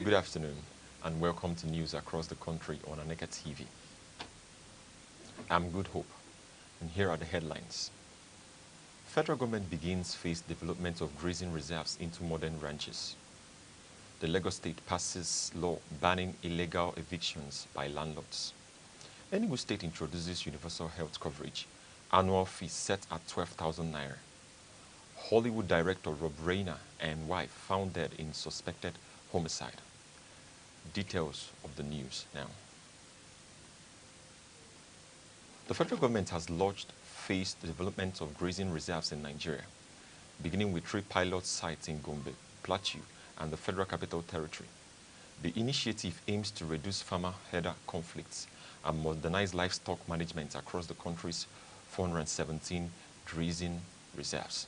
Good afternoon, and welcome to news across the country on Aneke TV. I'm Good Hope, and here are the headlines. Federal government begins phase development of grazing reserves into modern ranches. The Lagos state passes law banning illegal evictions by landlords. Enugu state introduces universal health coverage. Annual fee set at 12,000 naira. Hollywood director Rob Reiner and wife found dead in suspected homicide. Details of the news now. The federal government has launched phased development of grazing reserves in Nigeria, beginning with 3 pilot sites in Gombe, Plateau, and the Federal Capital Territory. The initiative aims to reduce farmer-herder conflicts and modernize livestock management across the country's 417 grazing reserves.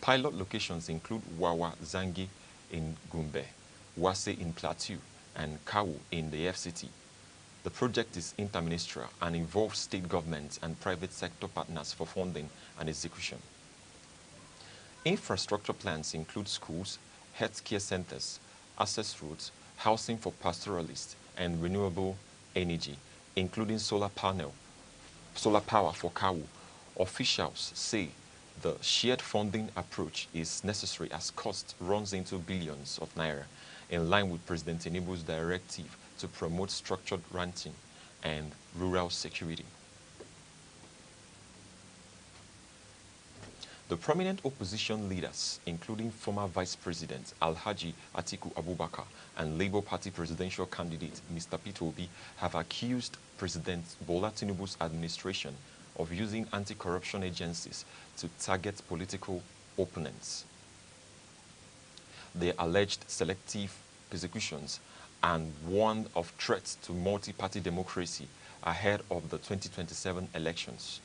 Pilot locations include Wawa Zangi in Gombe, Wase in Plateau, and Kawu in the FCT. The project is interministerial and involves state governments and private sector partners for funding and execution. Infrastructure plans include schools, healthcare centers, access roads, housing for pastoralists, and renewable energy, including solar power for Kawu. Officials say the shared funding approach is necessary as cost runs into billions of naira, in line with President Tinubu's directive to promote structured ranching and rural security. The prominent opposition leaders, including former Vice President Alhaji Atiku Abubakar and Labour Party presidential candidate Mr. Peter Obi, have accused President Bola Tinubu's administration of using anti-corruption agencies to target political opponents. They alleged selective persecutions and warned of threats to multi-party democracy ahead of the 2027 elections.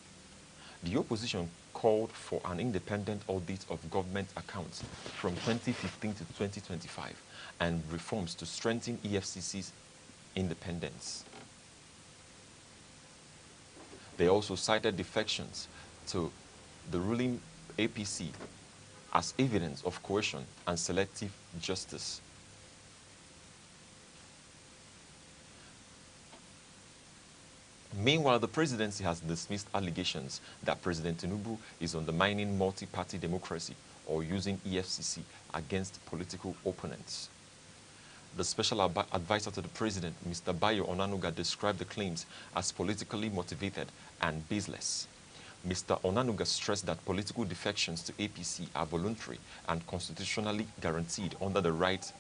The opposition called for an independent audit of government accounts from 2015 to 2025 and reforms to strengthen EFCC's independence. They also cited defections to the ruling APC as evidence of coercion and selective justice. Meanwhile, the presidency has dismissed allegations that President Tinubu is undermining multi-party democracy or using EFCC against political opponents. The special advisor to the president, Mr. Bayo Onanuga, described the claims as politically motivated and baseless. Mr. Onanuga stressed that political defections to APC are voluntary and constitutionally guaranteed under the right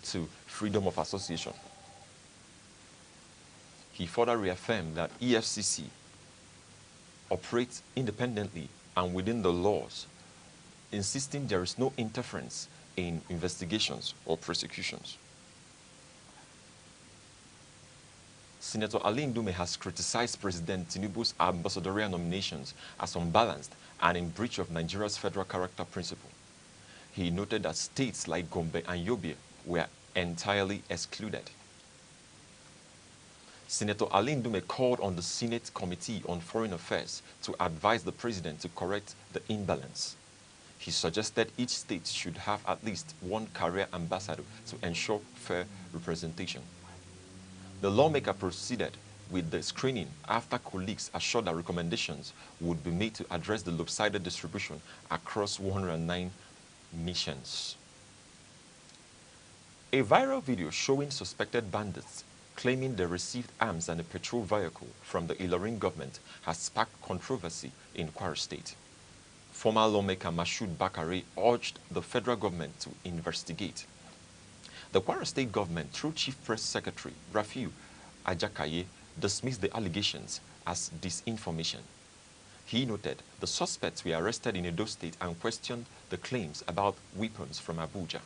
to freedom of association. He further reaffirmed that EFCC operates independently and within the laws, insisting there is no interference in investigations or prosecutions. Senator Ali Ndume has criticized President Tinubu's ambassadorial nominations as unbalanced and in breach of Nigeria's federal character principle. He noted that states like Gombe and Yobe were entirely excluded. Senator Ali Ndume called on the Senate Committee on Foreign Affairs to advise the president to correct the imbalance. He suggested each state should have at least one career ambassador to ensure fair representation. The lawmaker proceeded with the screening after colleagues assured that recommendations would be made to address the lopsided distribution across 109 missions. A viral video showing suspected bandits claiming they received arms and a patrol vehicle from the Ilorin government has sparked controversy in Kwara State. Former lawmaker Mashood Bakare urged the federal government to investigate. The Kwara State government, through Chief Press Secretary Rafiu Ajakaye, dismissed the allegations as disinformation. He noted the suspects were arrested in Edo State and questioned the claims about weapons from Abuja.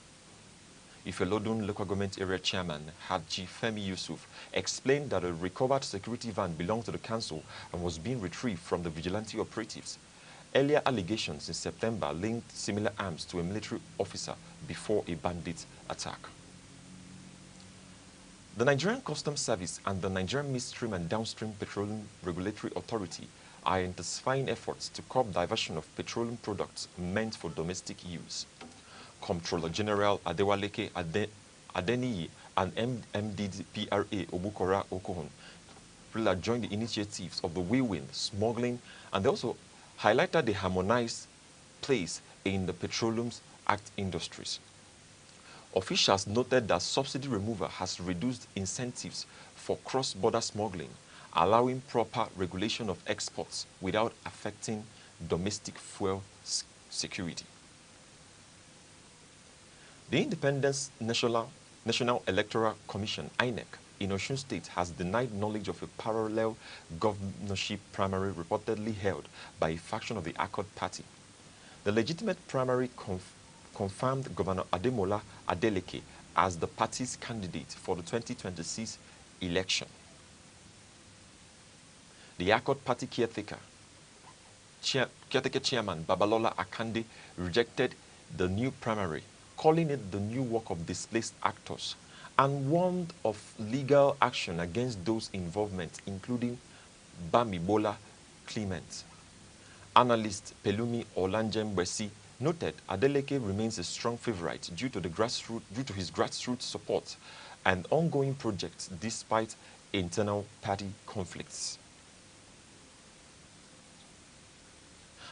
Ifelodun local government area chairman Haji Femi Yusuf explained that a recovered security van belonged to the council and was being retrieved from the vigilante operatives. Earlier allegations in September linked similar arms to a military officer before a bandit attack. The Nigerian Customs Service and the Nigerian Midstream and Downstream Petroleum Regulatory Authority are intensifying efforts to curb diversion of petroleum products meant for domestic use. Comptroller General Adewaleke Adeniyi, and MDPRA Obukora Okohon joined the initiatives of the wheelwind, smuggling, and they also highlighted the harmonized place in the Petroleum Act industries. Officials noted that subsidy removal has reduced incentives for cross-border smuggling, allowing proper regulation of exports without affecting domestic fuel security. The Independent National Electoral Commission, INEC, in Osun State has denied knowledge of a parallel governorship primary reportedly held by a faction of the Accord Party. The legitimate primary confirmed Governor Ademola Adeleke as the party's candidate for the 2026 election. The Accord Party caretaker chairman Babalola Akande rejected the new primary, calling it the new work of displaced actors, and warned of legal action against those involvement, including Bamibola Clement. Analyst Pelumi Olanjembwesi noted Adeleke remains a strong favorite due to his grassroots support and ongoing projects despite internal party conflicts.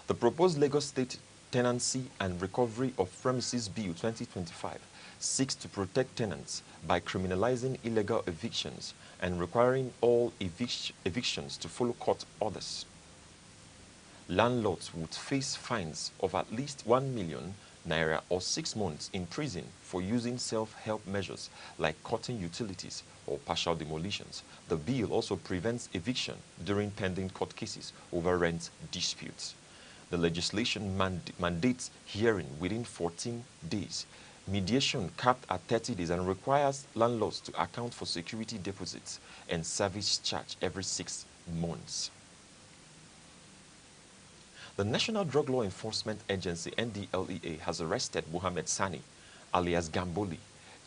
The proposed Lagos State Tenancy and Recovery of Premises Bill 2025 seeks to protect tenants by criminalizing illegal evictions and requiring all evictions to follow court orders. Landlords would face fines of at least 1 million naira or 6 months in prison for using self-help measures like cutting utilities or partial demolitions. The bill also prevents eviction during pending court cases over rent disputes. The legislation mandates hearing within 14 days, mediation capped at 30 days, and requires landlords to account for security deposits and service charge every 6 months. The National Drug Law Enforcement Agency, NDLEA, has arrested Mohammed Sani, alias Gamboli,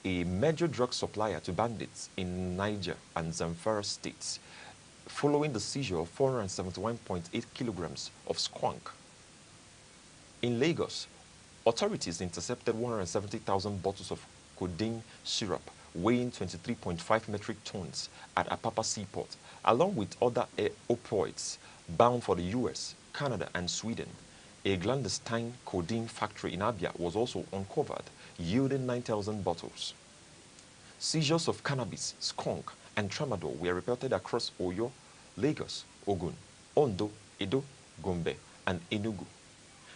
a major drug supplier to bandits in Niger and Zamfara states, following the seizure of 471.8 kilograms of skunk. In Lagos, authorities intercepted 170,000 bottles of codeine syrup weighing 23.5 metric tons at Apapa Seaport, along with other opioids bound for the US, Canada, and Sweden. A clandestine codeine factory in Abia was also uncovered, yielding 9,000 bottles. Seizures of cannabis, skunk, and tramadol were reported across Oyo, Lagos, Ogun, Ondo, Edo, Gombe, and Enugu.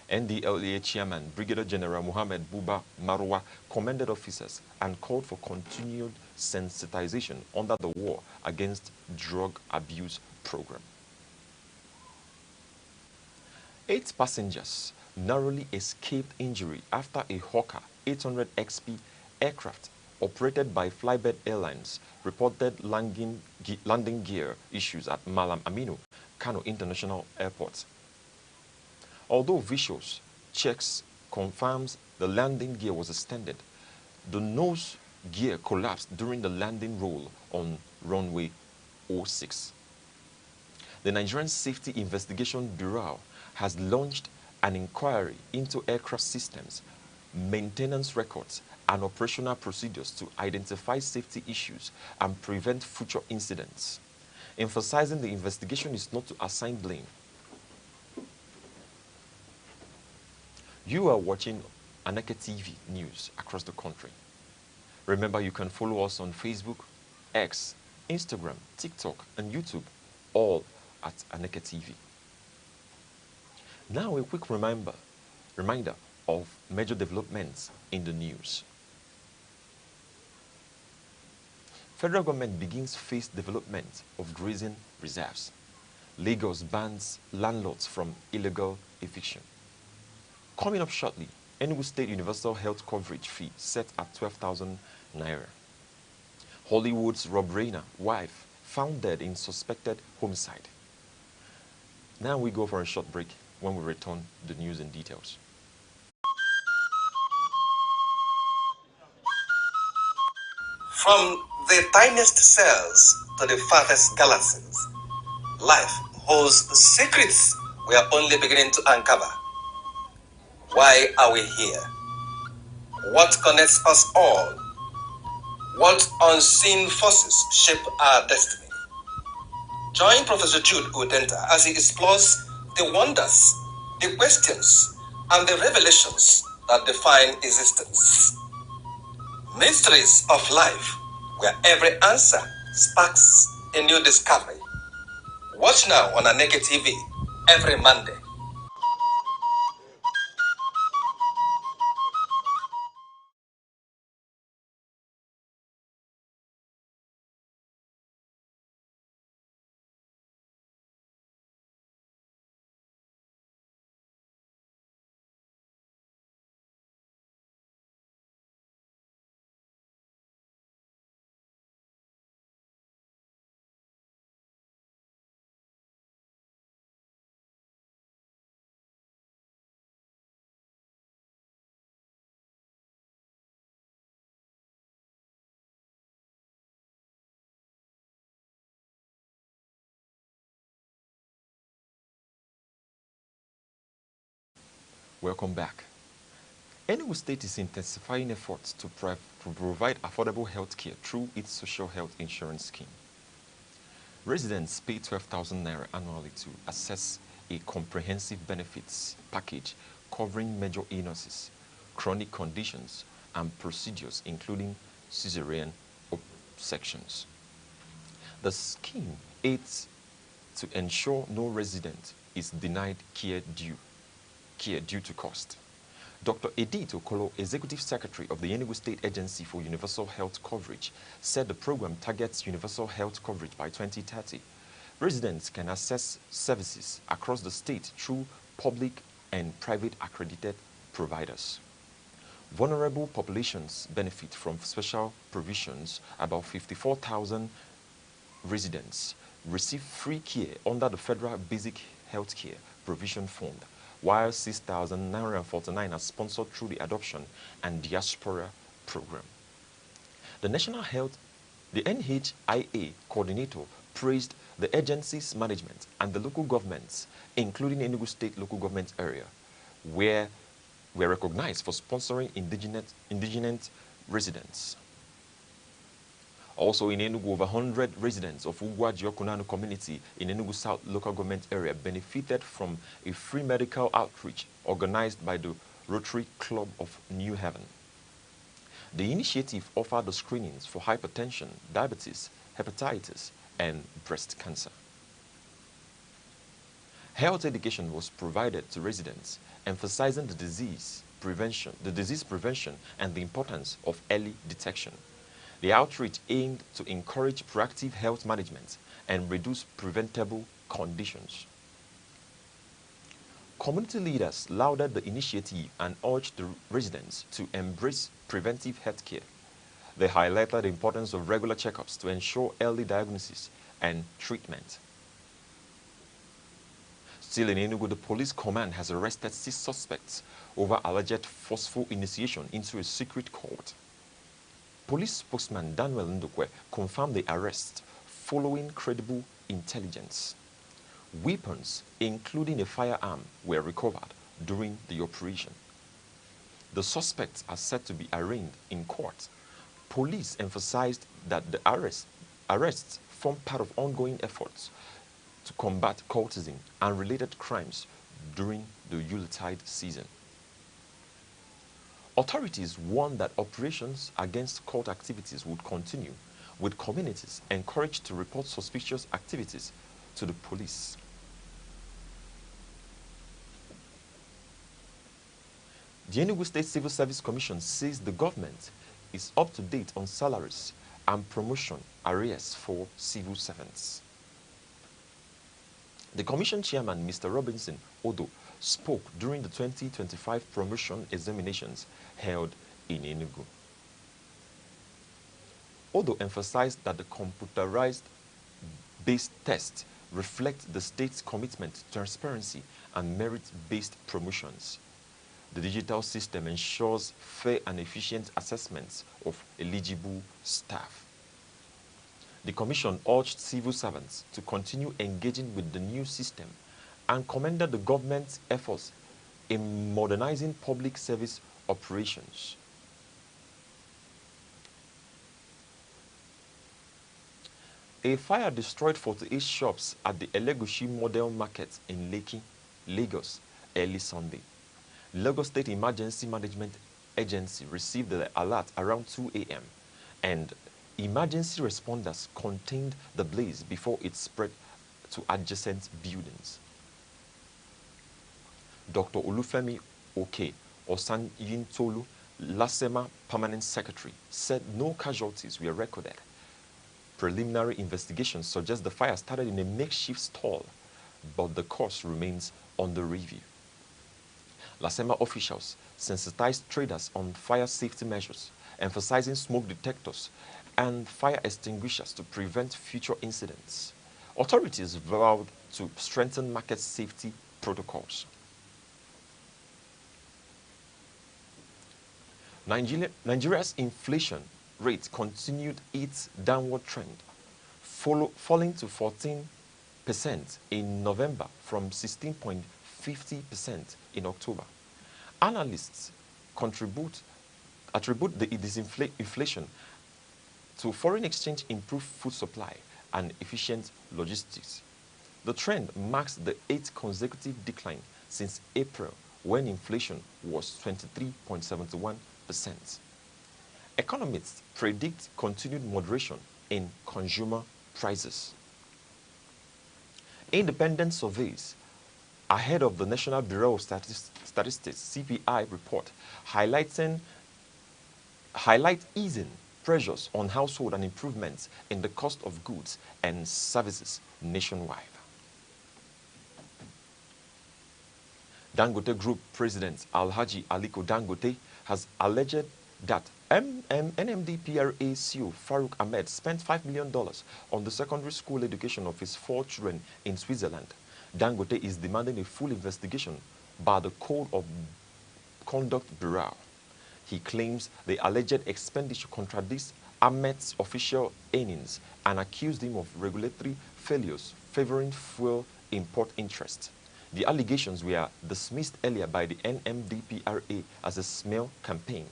NDLEA Chairman Brigadier General Mohammed Buba Marwa commended officers and called for continued sensitization under the War Against Drug Abuse program. 8 passengers narrowly escaped injury after a Hawker 800 XP aircraft operated by Flybird Airlines reported landing gear issues at Malam Aminu, Kano International Airport. Although visuals checks confirms the landing gear was extended, the nose gear collapsed during the landing roll on runway 06. The Nigerian Safety Investigation Bureau has launched an inquiry into aircraft systems, maintenance records, and operational procedures to identify safety issues and prevent future incidents, emphasizing the investigation is not to assign blame. You are watching Aneke TV news across the country. Remember, you can follow us on Facebook, X, Instagram, TikTok, and YouTube, all at Aneke TV. Now a quick reminder of major developments in the news. Federal government begins phase development of grazing reserves. Lagos bans landlords from illegal eviction. Coming up shortly, Enugu State Universal Health Coverage fee set at 12,000 naira. Hollywood's Rob Reiner, wife, found dead in suspected homicide. Now we go for a short break. When we return, the news in details. From the tiniest cells to the farthest galaxies, life holds secrets we are only beginning to uncover. Why are we here? What connects us all? What unseen forces shape our destiny? Join Professor Jude Udenta as he explores the wonders, the questions, and the revelations that define existence. Mysteries of life, where every answer sparks a new discovery. Watch now on Aneke TV every Monday. Welcome back. Enugu State is intensifying efforts to provide affordable health care through its social health insurance scheme. Residents pay 12,000 naira annually to access a comprehensive benefits package covering major illnesses, chronic conditions, and procedures including cesarean sections. The scheme aids to ensure no resident is denied care due to cost. Dr. Edith Okolo, Executive Secretary of the Enugu State Agency for Universal Health Coverage, said the program targets universal health coverage by 2030. Residents can access services across the state through public and private accredited providers. Vulnerable populations benefit from special provisions. About 54,000 residents receive free care under the Federal Basic Healthcare Provision Fund, while 6,949 are sponsored through the Adoption and Diaspora Program. The NHIA coordinator praised the agency's management and the local governments, including Enugu State local government area, where were recognized for sponsoring indigenous residents. Also in Enugu, over 100 residents of Ugwa-Jiokunanu community in Enugu South local government area benefited from a free medical outreach organized by the Rotary Club of New Haven. The initiative offered the screenings for hypertension, diabetes, hepatitis, and breast cancer. Health education was provided to residents, emphasizing the disease prevention and the importance of early detection. The outreach aimed to encourage proactive health management and reduce preventable conditions. Community leaders lauded the initiative and urged the residents to embrace preventive health care. They highlighted the importance of regular checkups to ensure early diagnosis and treatment. Still in Enugu, the police command has arrested 6 suspects over alleged forceful initiation into a secret cult. Police spokesman Daniel Ndukwe confirmed the arrest following credible intelligence. Weapons, including a firearm, were recovered during the operation. The suspects are set to be arraigned in court. Police emphasized that the arrests form part of ongoing efforts to combat cultism and related crimes during the Yuletide season. Authorities warned that operations against cult activities would continue, with communities encouraged to report suspicious activities to the police. The Enugu State Civil Service Commission says the government is up to date on salaries and promotion arrears for civil servants. The Commission Chairman, Mr. Robinson Odo, spoke during the 2025 promotion examinations held in Enugu. Odo emphasized that the computerized based tests reflect the state's commitment to transparency and merit-based promotions. The digital system ensures fair and efficient assessments of eligible staff. The Commission urged civil servants to continue engaging with the new system and commended the government's efforts in modernizing public service operations. A fire destroyed 48 shops at the Elegushi Model Market in Lekki, Lagos, early Sunday. Lagos State Emergency Management Agency received the alert around 2 a.m. and emergency responders contained the blaze before it spread to adjacent buildings. Dr. Olufemi Oke Osanyintolu, Lasema Permanent Secretary, said no casualties were recorded. Preliminary investigations suggest the fire started in a makeshift stall, but the cause remains under review. Lasema officials sensitized traders on fire safety measures, emphasizing smoke detectors and fire extinguishers to prevent future incidents. Authorities vowed to strengthen market safety protocols. Nigeria's inflation rate continued its downward trend, falling to 14% in November from 16.50% in October. Analysts attribute this inflation to foreign exchange, improved food supply, and efficient logistics. The trend marks the 8th consecutive decline since April, when inflation was 23.71%. Economists predict continued moderation in consumer prices. Independent surveys ahead of the National Bureau of Statistics (CPI) report highlight easing pressures on household and improvements in the cost of goods and services nationwide. Dangote Group President Alhaji Aliko Dangote has alleged that NMDPRA CEO Farouk Ahmed spent $5 million on the secondary school education of his 4 children in Switzerland. Dangote is demanding a full investigation by the Code of Conduct Bureau. He claims the alleged expenditure contradicts Ahmed's official earnings and accused him of regulatory failures favoring fuel import interests. The allegations were dismissed earlier by the NMDPRA as a smear campaign.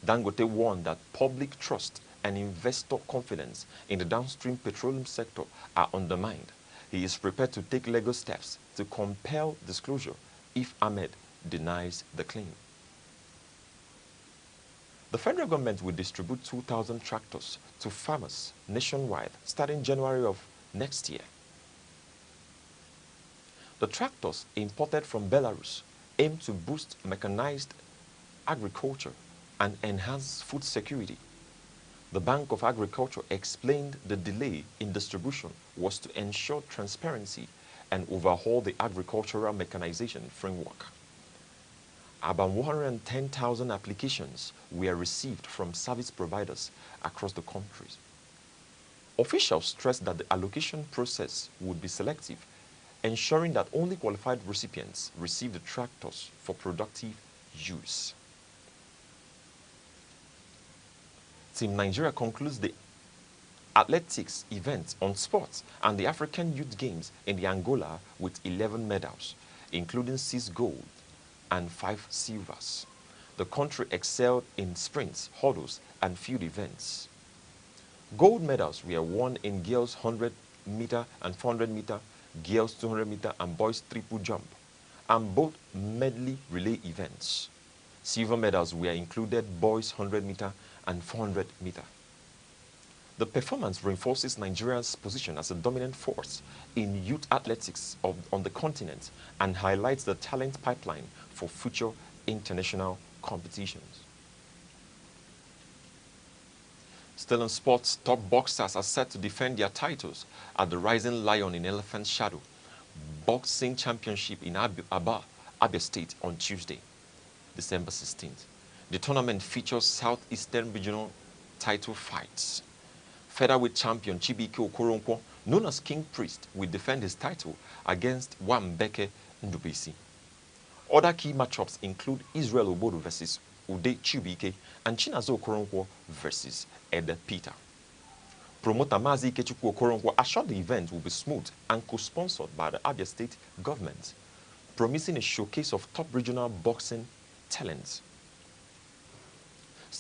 Dangote warned that public trust and investor confidence in the downstream petroleum sector are undermined. He is prepared to take legal steps to compel disclosure if Ahmed denies the claim. The federal government will distribute 2,000 tractors to farmers nationwide starting January of next year. The tractors imported from Belarus aim to boost mechanized agriculture and enhance food security. The Bank of Agriculture explained the delay in distribution was to ensure transparency and overhaul the agricultural mechanization framework. About 110,000 applications were received from service providers across the country. Officials stressed that the allocation process would be selective, ensuring that only qualified recipients receive the tractors for productive use. Team Nigeria concludes the athletics event on sports and the African Youth Games in the Angola with 11 medals, including 6 gold and 5 silvers. The country excelled in sprints, hurdles, and field events. Gold medals were won in girls 100 meter and 400 meter, girls 200 meter, and boys triple jump, and both medley relay events. Silver medals were included boys 100 meter and 400 meter. The performance reinforces Nigeria's position as a dominant force in youth athletics on the continent and highlights the talent pipeline for future international competitions. Still in sports, top boxers are set to defend their titles at the Rising Lion in Elephant Shadow Boxing Championship in Abia State on Tuesday, December 16th. The tournament features Southeastern Regional title fights. Featherweight champion Chibike Okoronkwo, known as King Priest, will defend his title against Wambeke Ndubisi. Other key matchups include Israel Obodo versus Ude Chibike and Chinazo Okoronkwo versus Ede Peter. Promoter Mazi Ikechukwu Okoronkwo assured the event will be smooth and co-sponsored by the Abia State government, promising a showcase of top regional boxing talents.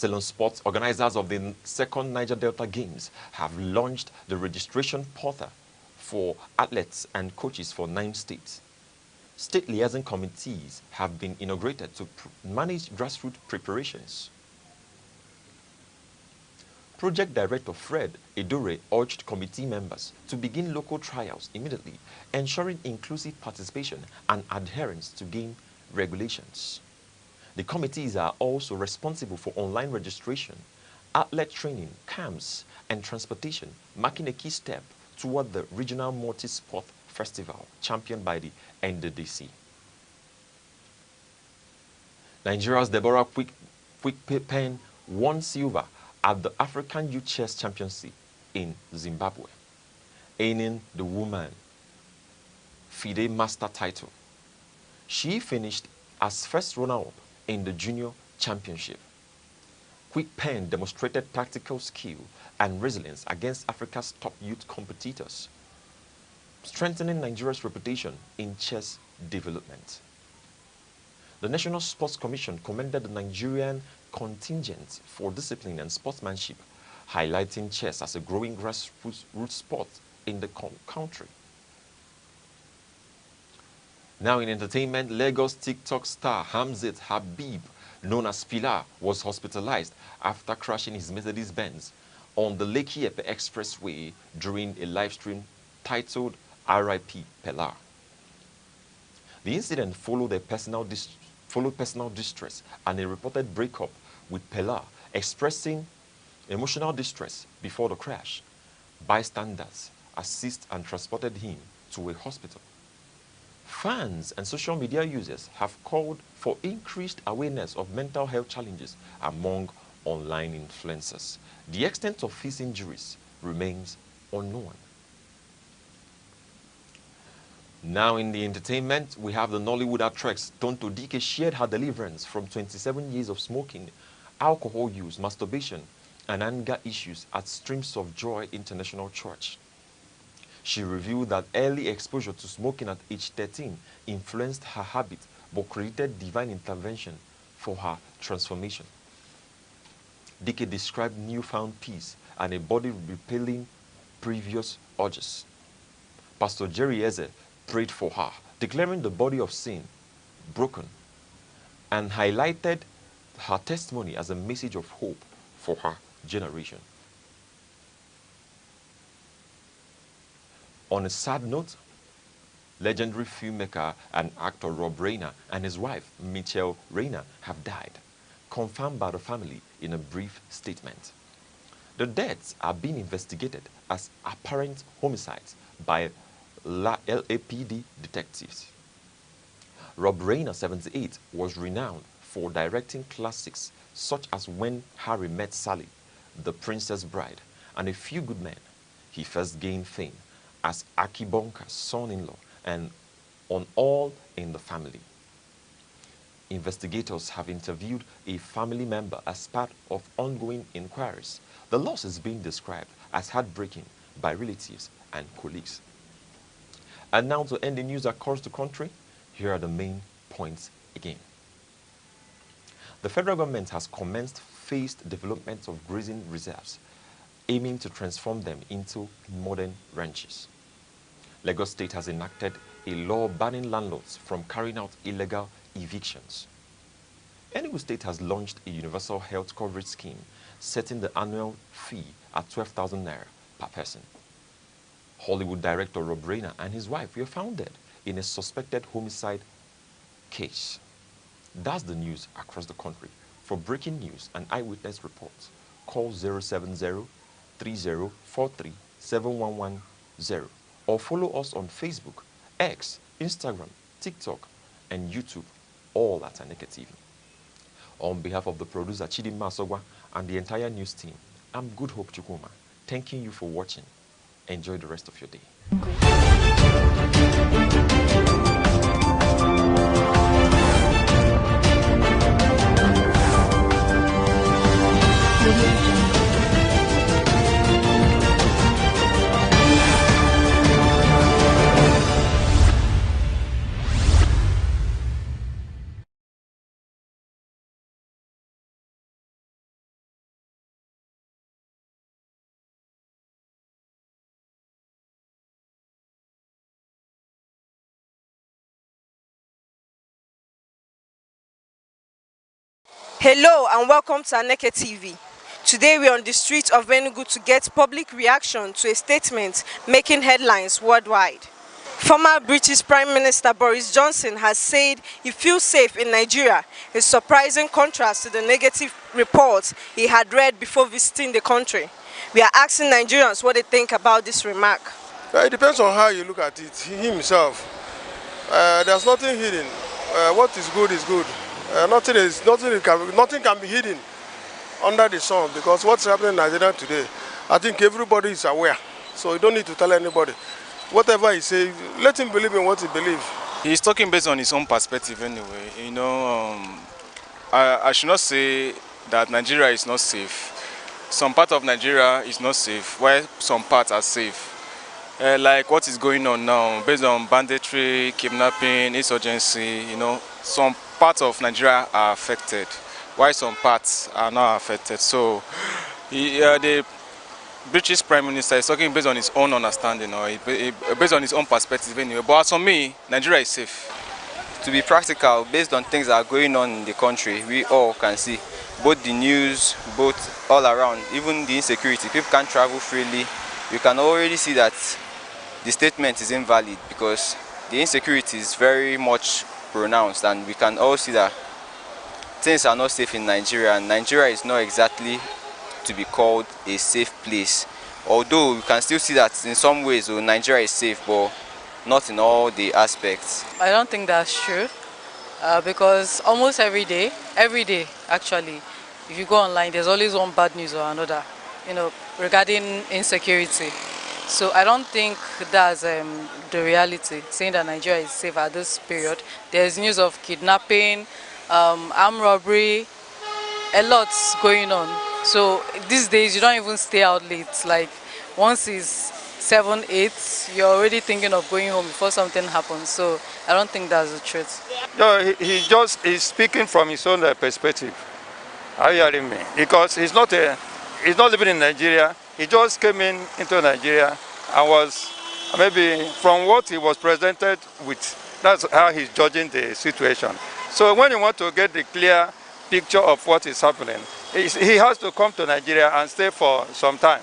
Ceylon Sports, organizers of the second Niger Delta Games, have launched the registration portal for athletes and coaches for 9 states. State liaison committees have been inaugurated to manage grassroots preparations. Project Director Fred Edore urged committee members to begin local trials immediately, ensuring inclusive participation and adherence to game regulations. The committees are also responsible for online registration, outlet training, camps, and transportation, marking a key step toward the Regional Multi-Sport Festival championed by the NDDC. Nigeria's Deborah Quickpen won silver at the African Youth Chess Championship in Zimbabwe, earning the woman FIDE Master title. She finished as first runner-up in the Junior Championship. Quickpen demonstrated tactical skill and resilience against Africa's top youth competitors, strengthening Nigeria's reputation in chess development. The National Sports Commission commended the Nigerian contingent for discipline and sportsmanship, highlighting chess as a growing grassroots sport in the country. Now in entertainment, Lagos TikTok star Hamzat Habib, known as Pilar, was hospitalized after crashing his Mercedes-Benz on the Lekki Epe Expressway during a live stream titled RIP Pilar. The incident followed personal distress and a reported breakup with Pilar, expressing emotional distress before the crash. Bystanders assisted and transported him to a hospital. Fans and social media users have called for increased awareness of mental health challenges among online influencers. The extent of his injuries remains unknown. Now in the entertainment, we have the Nollywood actress Tonto Dike shared her deliverance from 27 years of smoking, alcohol use, masturbation, and anger issues at Streams of Joy International Church. She revealed that early exposure to smoking at age 13 influenced her habit but created divine intervention for her transformation. Dike described newfound peace and a body repelling previous urges. Pastor Jerry Eze prayed for her, declaring the body of sin broken, and highlighted her testimony as a message of hope for her generation. On a sad note, legendary filmmaker and actor Rob Reiner and his wife, Michelle Reiner, have died, confirmed by the family in a brief statement. The deaths are being investigated as apparent homicides by LAPD detectives. Rob Reiner, 78, was renowned for directing classics such as When Harry Met Sally, The Princess Bride, and A Few Good Men. He first gained fame as Aki Bonka's son-in-law and on All in the Family. Investigators have interviewed a family member as part of ongoing inquiries. The loss is being described as heartbreaking by relatives and colleagues. And now to end the news across the country, here are the main points again. The federal government has commenced phased development of grazing reserves, aiming to transform them into modern ranches. Lagos State has enacted a law banning landlords from carrying out illegal evictions. Enugu State has launched a universal health coverage scheme, setting the annual fee at 12,000 naira per person. Hollywood director Rob Reiner and his wife were found in a suspected homicide case. That's the news across the country. For breaking news and eyewitness reports, call 070-3043-7110 or follow us on Facebook, X, Instagram, TikTok, and YouTube, all at Aneke TV. On behalf of the producer Chidinma Asogwa and the entire news team, I'm Good Hope Chukwuma, thanking you for watching. Enjoy the rest of your day. Hello and welcome to Aneke TV. Today we are on the streets of Enugu to get public reaction to a statement making headlines worldwide. Former British Prime Minister Boris Johnson has said he feels safe in Nigeria, a surprising contrast to the negative reports he had read before visiting the country. We are asking Nigerians what they think about this remark. It depends on how you look at it. He himself, there's nothing hidden. What is good is good. Nothing can be hidden under the sun, because what's happening in Nigeria today, I think everybody is aware. So you don't need to tell anybody. Whatever he says, let him believe in what he believes. He's talking based on his own perspective anyway. You know, I should not say that Nigeria is not safe. Some part of Nigeria is not safe, while some parts are safe. Like what is going on now, based on banditry, kidnapping, insurgency, you know, some parts of Nigeria are affected, while some parts are not affected. So the British Prime Minister is talking based on his own understanding, or based on his own perspective anyway. But as for me, Nigeria is safe. To be practical, based on things that are going on in the country, we all can see, both the news, both all around, even the insecurity. People can't travel freely. You can already see that the statement is invalid because the insecurity is very much pronounced, and we can all see that things are not safe in Nigeria, and Nigeria is not exactly to be called a safe place. Although we can still see that in some ways Nigeria is safe, but not in all the aspects. I don't think that's true because almost every day actually, if you go online, there's always one bad news or another, you know, regarding insecurity. So I don't think that's the reality, saying that Nigeria is safe at this period. There's news of kidnapping, armed robbery, a lot's going on. So these days you don't even stay out late. Like once it's 7, 8, you're already thinking of going home before something happens. So I don't think that's the truth. No, he's speaking from his own perspective. Are you hearing me? Because he's not living in Nigeria. He just came into Nigeria and was maybe from what he was presented with. That's how he's judging the situation. So when you want to get the clear picture of what is happening, he has to come to Nigeria and stay for some time.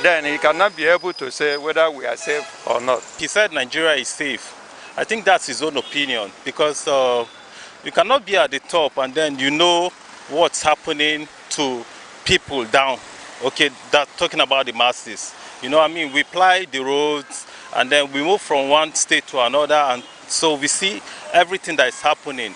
Then he cannot be able to say whether we are safe or not. He said Nigeria is safe. I think that's his own opinion, because you cannot be at the top and then you know what's happening to people down. Okay, that's talking about the masses. You know what I mean? We ply the roads and then we move from one state to another, and so we see everything that is happening.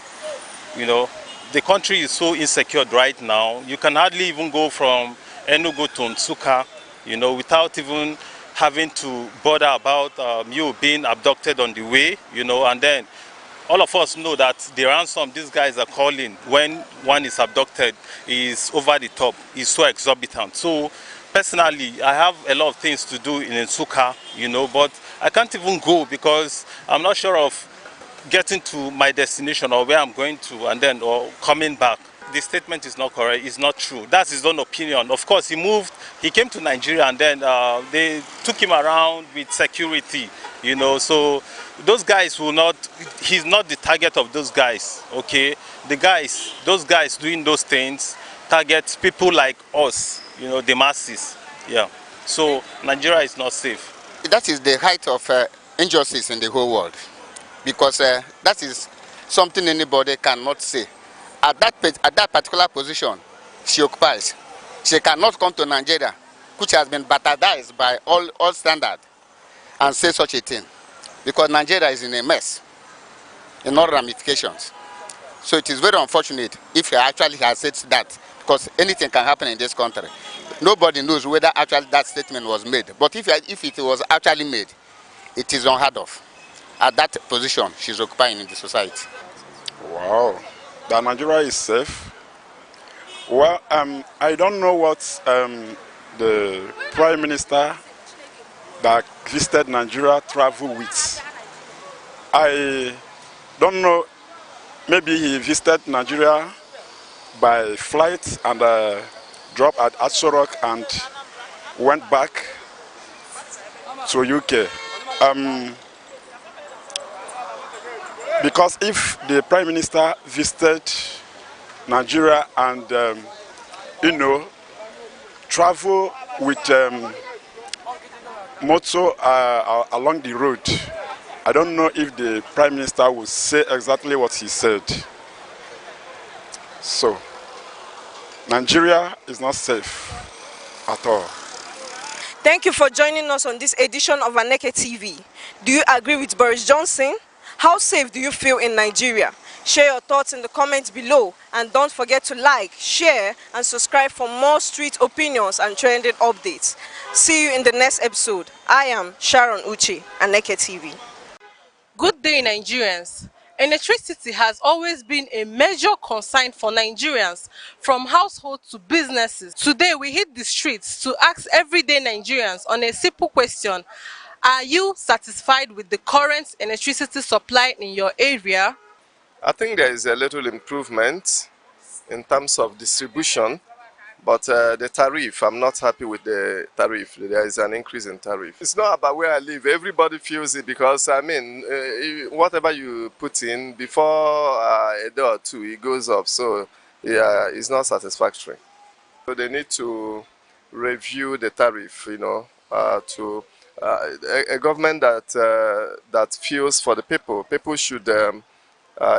You know, the country is so insecure right now. You can hardly even go from Enugu to Nsukka, you know, without even having to bother about you being abducted on the way, you know. And then all of us know that the ransom these guys are calling when one is abducted is over the top, is so exorbitant. So personally, I have a lot of things to do in Nsukka, you know, but I can't even go because I'm not sure of getting to my destination or where I'm going to, and then or coming back. The statement is not correct, it's not true. That's his own opinion. Of course, he came to Nigeria and then they took him around with security, you know. So those guys he's not the target of those guys, okay? Those guys doing those things target people like us, you know, the masses, yeah. So Nigeria is not safe. That is the height of injustice in the whole world, because that is something anybody cannot say. At that particular position she occupies, she cannot come to Nigeria, which has been bastardized by all standards, and say such a thing, because Nigeria is in a mess in all ramifications. So it is very unfortunate if he actually has said that, because anything can happen in this country. Nobody knows whether actually that statement was made, but if it was actually made, it is unheard of at that position she's occupying in the society. Wow. That Nigeria is safe. Well, I don't know what the Prime Minister that visited Nigeria traveled with. I don't know, maybe he visited Nigeria by flight and dropped at Asorok and went back to UK. Because if the Prime Minister visited Nigeria and, travel with motor along the road. I don't know if the Prime Minister will say exactly what he said. So, Nigeria is not safe at all. Thank you for joining us on this edition of Aneke TV. Do you agree with Boris Johnson? How safe do you feel in Nigeria? Share your thoughts in the comments below and don't forget to like, share and subscribe for more street opinions and trending updates. See you in the next episode. I am Sharon Uche, Aneke TV. Good day, Nigerians. Electricity has always been a major concern for Nigerians, from households to businesses. Today, we hit the streets to ask everyday Nigerians on a simple question: are you satisfied with the current electricity supply in your area? I think there is a little improvement in terms of distribution, but the tariff, I'm not happy with the tariff. There is an increase in tariff. It's not about where I live. Everybody feels it because, whatever you put in, before a day or two, it goes up. So, yeah, it's not satisfactory. So they need to review the tariff, a government that feels for the people. People should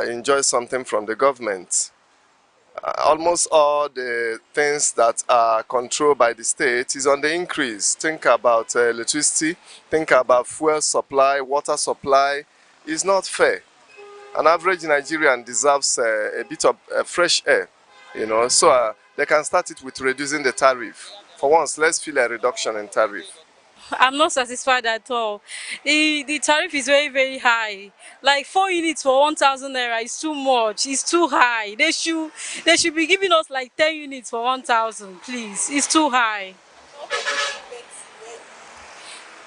enjoy something from the government. Almost all the things that are controlled by the state is on the increase. Think about electricity, think about fuel supply, water supply. It's not fair. An average Nigerian deserves a bit of fresh air, so they can start it with reducing the tariff. For once, let's feel a reduction in tariff. I'm not satisfied at all. The tariff is very, very high. Like 4 units for 1,000 naira is too much. It's too high. They should be giving us like 10 units for 1,000, please. It's too high.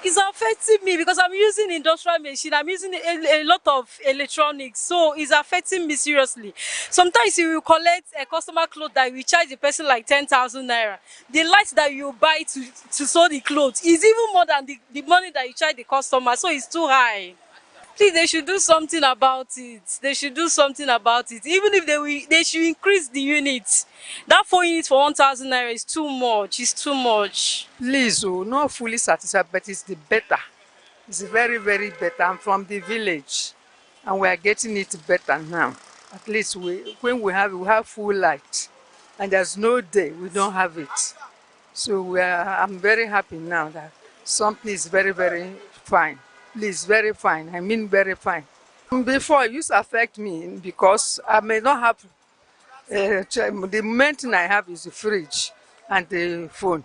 It's affecting me because I'm using industrial machine. I'm using a lot of electronics, so it's affecting me seriously. Sometimes you will collect a customer clothes that will charge the person like 10,000 naira. The light that you buy to sew the clothes is even more than the money that you charge the customer, so it's too high. Please, they should do something about it. They should do something about it. Even if they should increase the units. That 4 units for 1,000 naira is too much. It's too much. Please, not fully satisfied, but it's the better. It's very, very better. I'm from the village, and we are getting it better now. At least when we have full light, and there's no day we don't have it. So I'm very happy now that something is very, very fine. Please, very fine. I mean very fine. Before, it used to affect me because I may not have, the main thing I have is the fridge and the phone.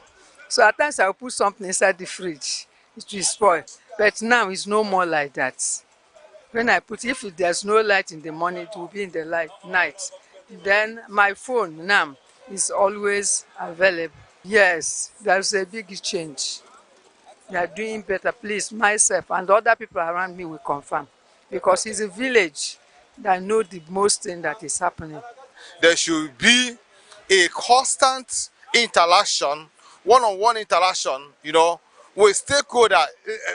So at times I'll put something inside the fridge, it will spoil. But now it's no more like that. When I put, if there's no light in the morning, it will be in the night. Then my phone now is always available. Yes, there's a big change. They are doing better. Please, myself and other people around me will confirm. Because it's a village that know the most thing that is happening. There should be a constant interaction, one-on-one interaction, with stakeholder.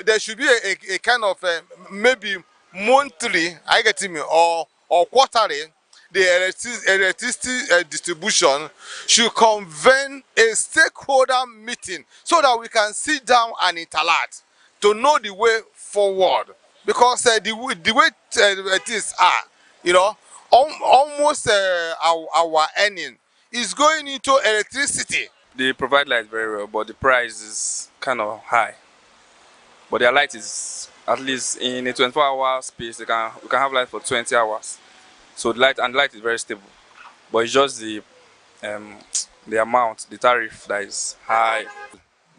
There should be a kind of maybe monthly, I get me, or quarterly. The electricity distribution should convene a stakeholder meeting so that we can sit down and interact to know the way forward. Because the way things are, almost our earning is going into electricity. They provide light very well, but the price is kind of high. But their light is, at least in a 24-hour space, we can have light for 20 hours. So the light is very stable. But it's just the amount, the tariff that is high.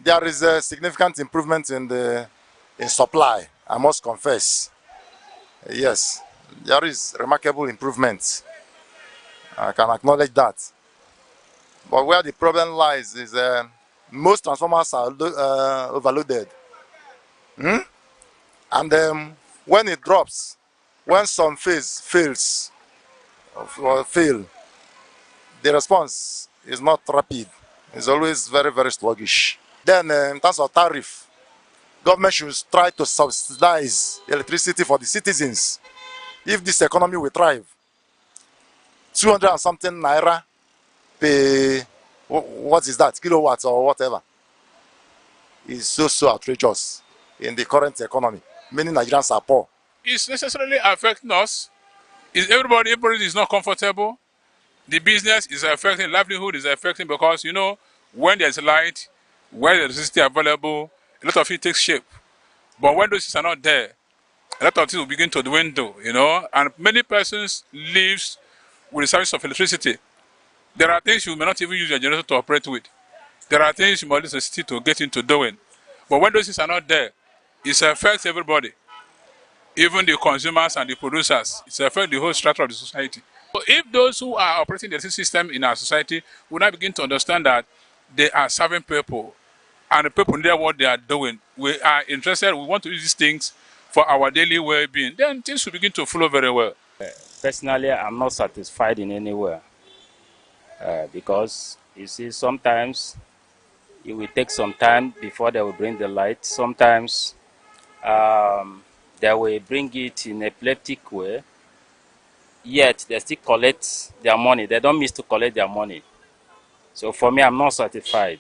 There is a significant improvement in supply, I must confess. Yes, there is remarkable improvement. I can acknowledge that. But where the problem lies is most transformers are overloaded. And when it drops, when some phase fails, the response is not rapid. It's always very, very sluggish. Then in terms of tariff, government should try to subsidize electricity for the citizens if this economy will thrive. 200 and something naira per, what is that, kilowatts or whatever, is so outrageous in the current economy. Many Nigerians are poor. It's necessarily affecting us. Everybody is not comfortable. The business is affecting, livelihood is affecting, because when there's light, when there's electricity available, a lot of it takes shape. But when those things are not there, a lot of things will begin to dwindle, and many persons lives with the service of electricity. There are things you may not even use your generator to operate with. There are things you must use electricity to get into doing. But when those things are not there, it affects everybody, even the consumers and the producers. It affects the whole structure of the society. So if those who are operating the electricity system in our society will now begin to understand that they are serving people, and the people know what they are doing, we are interested, we want to use these things for our daily well-being, then things will begin to flow very well. Personally, I'm not satisfied in any way because you see, sometimes it will take some time before they will bring the light. Sometimes they will bring it in a epileptic way, yet they still collect their money. They don't miss to collect their money. So for me, I'm not satisfied.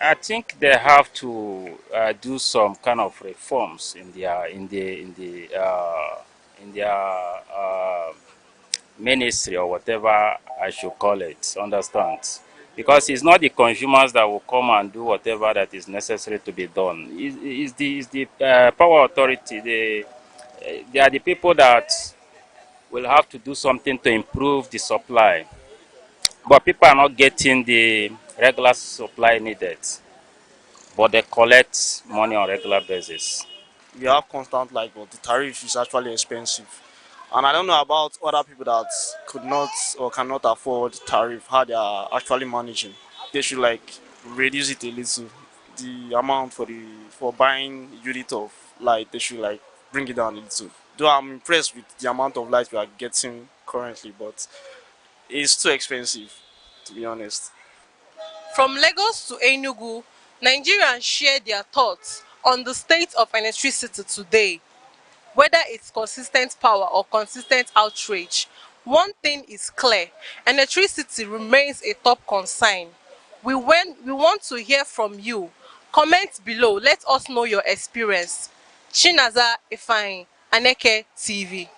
I think they have to do some kind of reforms in their ministry, or whatever I should call it. Understand? Because it's not the consumers that will come and do whatever that is necessary to be done. It's the power authority. They are the people that will have to do something to improve the supply. But people are not getting the regular supply needed, but they collect money on a regular basis. We have constant light, but the tariff is actually expensive. And I don't know about other people that could not or cannot afford tariff, how they are actually managing. They should reduce it a little. The amount for buying unit of light, they should bring it down a little. Though I'm impressed with the amount of light we are getting currently, but it's too expensive, to be honest. From Lagos to Enugu, Nigerians share their thoughts on the state of electricity today. Whether it's consistent power or consistent outrage, one thing is clear: electricity remains a top concern. We want to hear from you. Comment below, let us know your experience. Chinaza Ifeanyi, Aneke TV.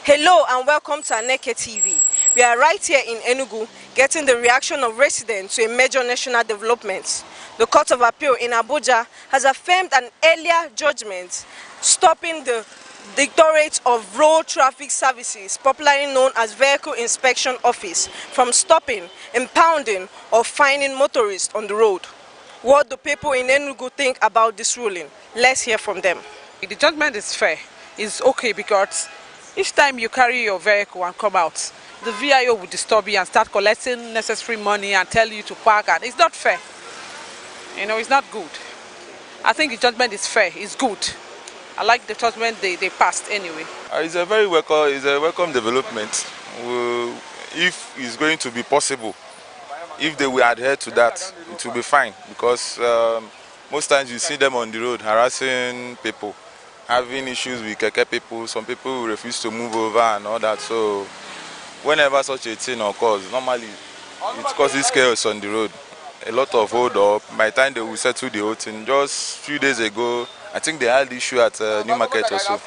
Hello and welcome to Aneke TV. We are right here in Enugu getting the reaction of residents to a major national development. The Court of Appeal in Abuja has affirmed an earlier judgment stopping the Directorate of Road Traffic Services, popularly known as Vehicle Inspection Office, from stopping, impounding or fining motorists on the road. What do people in Enugu think about this ruling? Let's hear from them. The judgment is fair. It's okay because each time you carry your vehicle and come out, the VIO will disturb you and start collecting necessary money and tell you to park, and it's not fair. It's not good. I think the judgment is fair. It's good. I like the judgment they passed anyway. It's a very welcome development. If it's going to be possible, if they will adhere to that, it will be fine, because most times you see them on the road harassing people, having issues with keke people. Some people refuse to move over and all that. So whenever such a thing occurs, normally it causes chaos on the road. A lot of hold up. By the time they will settle the whole thing, just a few days ago, I think they had issue at New Market also,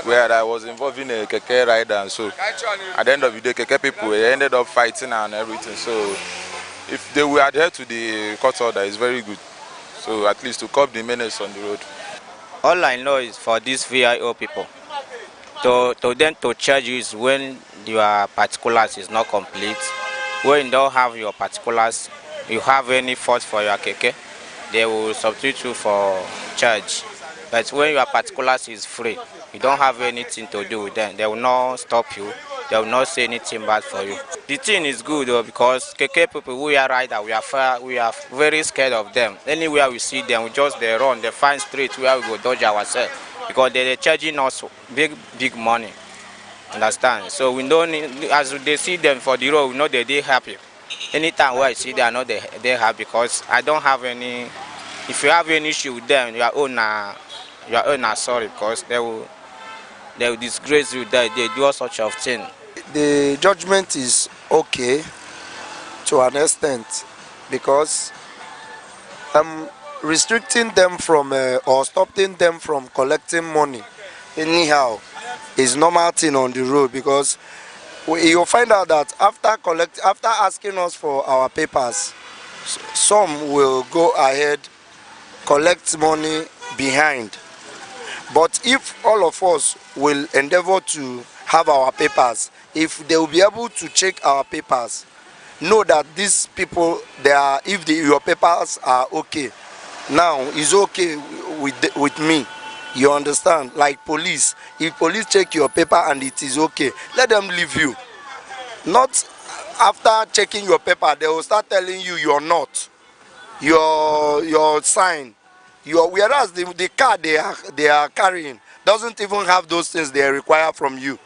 where I was involved in a keke rider, and so at the end of the day, keke people ended up fighting and everything. So if they will adhere to the court order, it's very good. So at least to curb the menace on the road. All I know is for these VIO people, to them to charge you is when your particulars is not complete. When you don't have your particulars, you have any fault for your keke, they will substitute you for charge. But when your particulars is free, you don't have anything to do with them. They will not stop you. They will not say anything bad for you. The thing is good though, because keke people, we are rider, we are very scared of them. Anywhere we see them, they run, they find streets where we go dodge ourselves, because they're charging us big money. Understand? So we don't need, as they see them for the road, we know that they're happy. Anytime where I see them, I know they have, because I don't have any. If you have any issue with them, your own are sorry, because they will disgrace you. They do all sorts of things. The judgment is okay to an extent, because restricting them from or stopping them from collecting money anyhow is normal thing on the road, because you'll find out that after asking us for our papers, some will go ahead collect money behind. But if all of us will endeavor to have our papers, if they will be able to check our papers, know that these people, they are, if your papers are okay, now it's okay with me. You understand? Like police, if police check your paper and it is okay, let them leave you. Not after checking your paper, they will start telling you you're not, your sign, whereas the car they are carrying doesn't even have those things they require from you.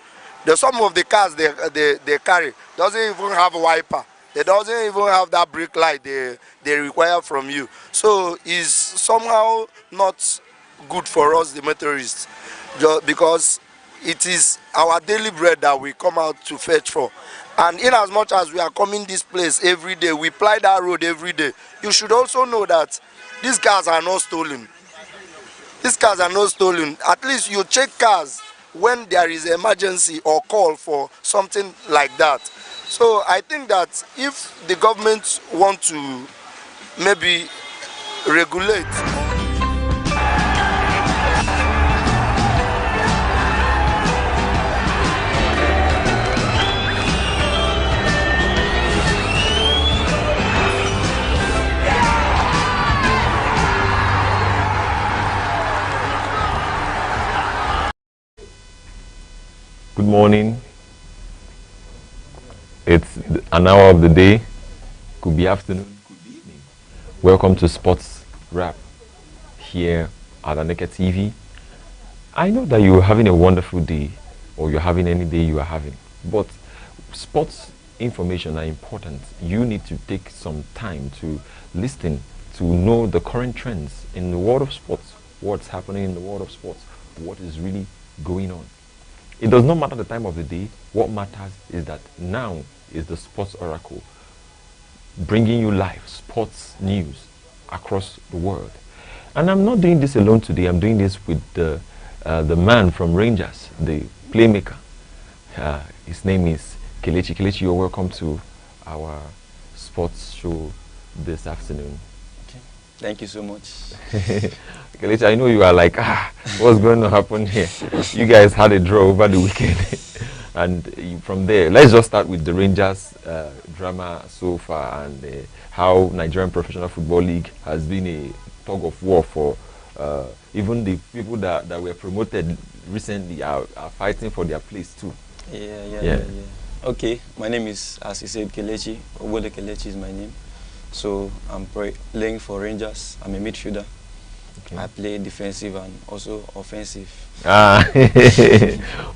Some of the cars they carry doesn't even have a wiper. They doesn't even have that brake light they require from you. So it's somehow not good for us, the motorists, because it is our daily bread that we come out to fetch for. And in as much as we are coming this place every day, we ply that road every day, you should also know that these cars are not stolen. These cars are not stolen. At least you check cars when there is an emergency or call for something like that. So I think that if the government want to maybe regulate. Good morning. It's an hour of the day. Could be afternoon, could be evening. Welcome to Sports Wrap here at Aneke TV. I know that you're having a wonderful day, or you're having any day you are having, but sports information are important. You need to take some time to listen, to know the current trends in the world of sports, what's happening in the world of sports, what is really going on. It does not matter the time of the day. What matters is that now is the Sports Oracle, bringing you live sports news across the world. And I'm not doing this alone today. I'm doing this with the man from Rangers, the playmaker. His name is Kelechi. Kelechi, you're welcome to our sports show this afternoon. Thank you so much. Kelechi, I know you are like, what's going to happen here? You guys had a draw over the weekend. And from there, let's just start with the Rangers drama so far, and how Nigerian Professional Football League has been a tug of war for even the people that were promoted recently are fighting for their place too. Yeah. Okay, my name is, as you said, Kelechi. Obole Kelechi is my name. So I'm playing for Rangers. I'm a midfielder. Okay. I play defensive and also offensive.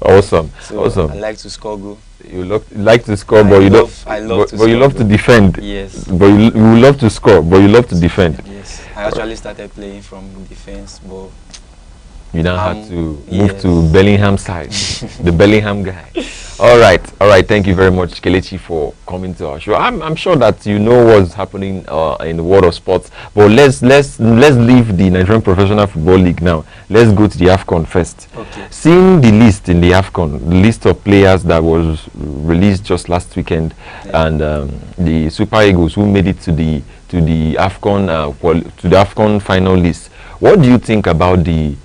Awesome. So awesome. I like to score goal. You like to score, but you love to defend. Yes. But you love to score, but you love to defend. Yes. I actually started playing from defense, but you now had to move to Bellingham side, the Bellingham guy. All right. Thank you very much, Kelechi, for coming to our show. I'm sure that you know what's happening in the world of sports, but let's leave the Nigerian Professional Football League now. Let's go to the AFCON first. Okay. Seeing the list in the AFCON, the list of players that was released just last weekend, and the Super Eagles who made it to the AFCON final list. What do you think about the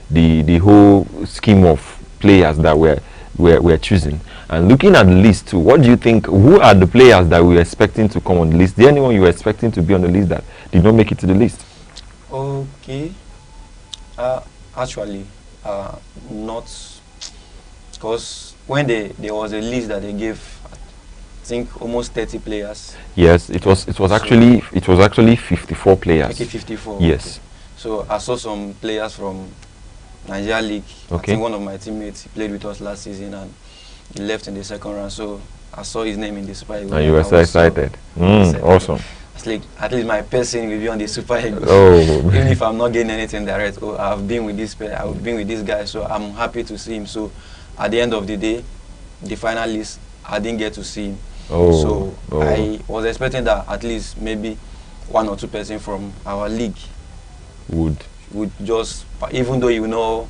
whole scheme of players that we're choosing? And looking at the list too, what do you think? Who are the players that we were expecting to come on the list? Is there anyone you were expecting to be on the list that did not make it to the list? Okay. Actually, not, because when there was a list that they gave, I think almost 30 players. Yes, it was actually 54 players. Okay, 54. Yes. Okay. So I saw some players from Nigeria League. Okay. I think one of my teammates, he played with us last season and he left in the second round. So I saw his name in the Super Eagles. And you were so excited. Awesome. It's like at least my person will be on the Super Eagles. Oh. Even if I'm not getting anything direct, I've been with this player, I've been with this guy, so I'm happy to see him. So at the end of the day, the final list, I didn't get to see him. Oh, So I was expecting that at least maybe 1 or 2 person from our league would just, even though you know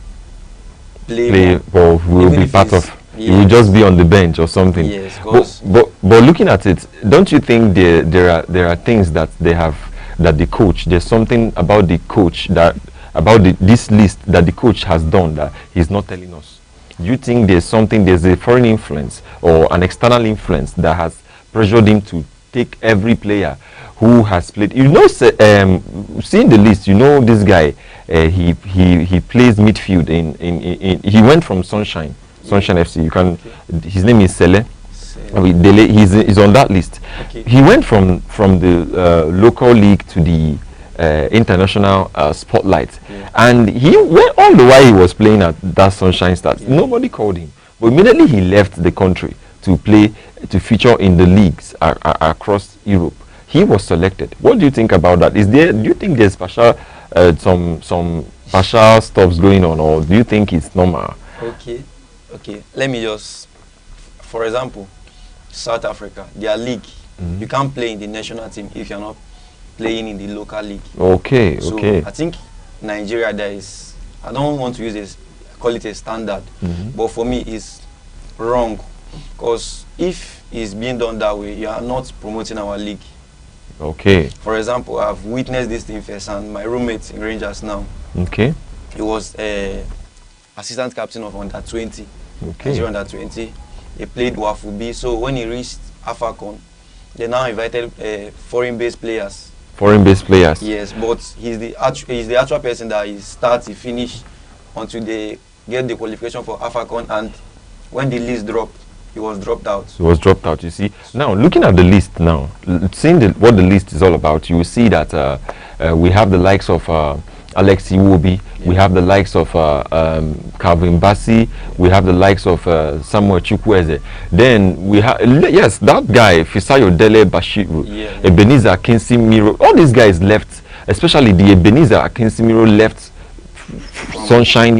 play or will be part of. He will just be on the bench or something. Yes, but looking at it, don't you think there are things that they have, that the coach, there's something about the coach, that about this list that the coach has done that he's not telling us? Do you think there's a foreign influence or an external influence that has pressured him to take every player who has played? You know, seeing the list, you know this guy, he plays midfield he went from Sunshine FC. You can, his name is Sele. He's on that list. He went from the local league to the international spotlight, and he went all the while he was playing at that Sunshine Stars. Nobody called him, but immediately he left the country to feature in the leagues across Europe. He was selected. What do you think about that? Do you think there's partial some partial stuffs going on, or do you think it's normal? Okay, let me just, for example, South Africa, their league, you can't play in the national team if you're not playing in the local league. So I think Nigeria, I don't want to call it a standard, but for me it's wrong, because if it's being done that way, you are not promoting our league. For example, I've witnessed this thing first, and my roommate in Rangers now, he was assistant captain of under 20. Under 20. He played Wafubi. So when he reached Afacon, they now invited foreign-based players. Yes, but he's the actual person that he starts, he finish until they get the qualification for Afacon, and when the list dropped, he was dropped out. You see, now looking at the list now, seeing what the list is all about, you will see that we have the likes of Alex Iwobi, we have the likes of Calvin Bassey, we have the likes of Samuel Chukwueze. Then we have, yes, that guy, Fisayo Dele Bashiru, Ebenezer Akinsimiro. All these guys left, especially the Ebenezer Akinsimiro left Sunshine,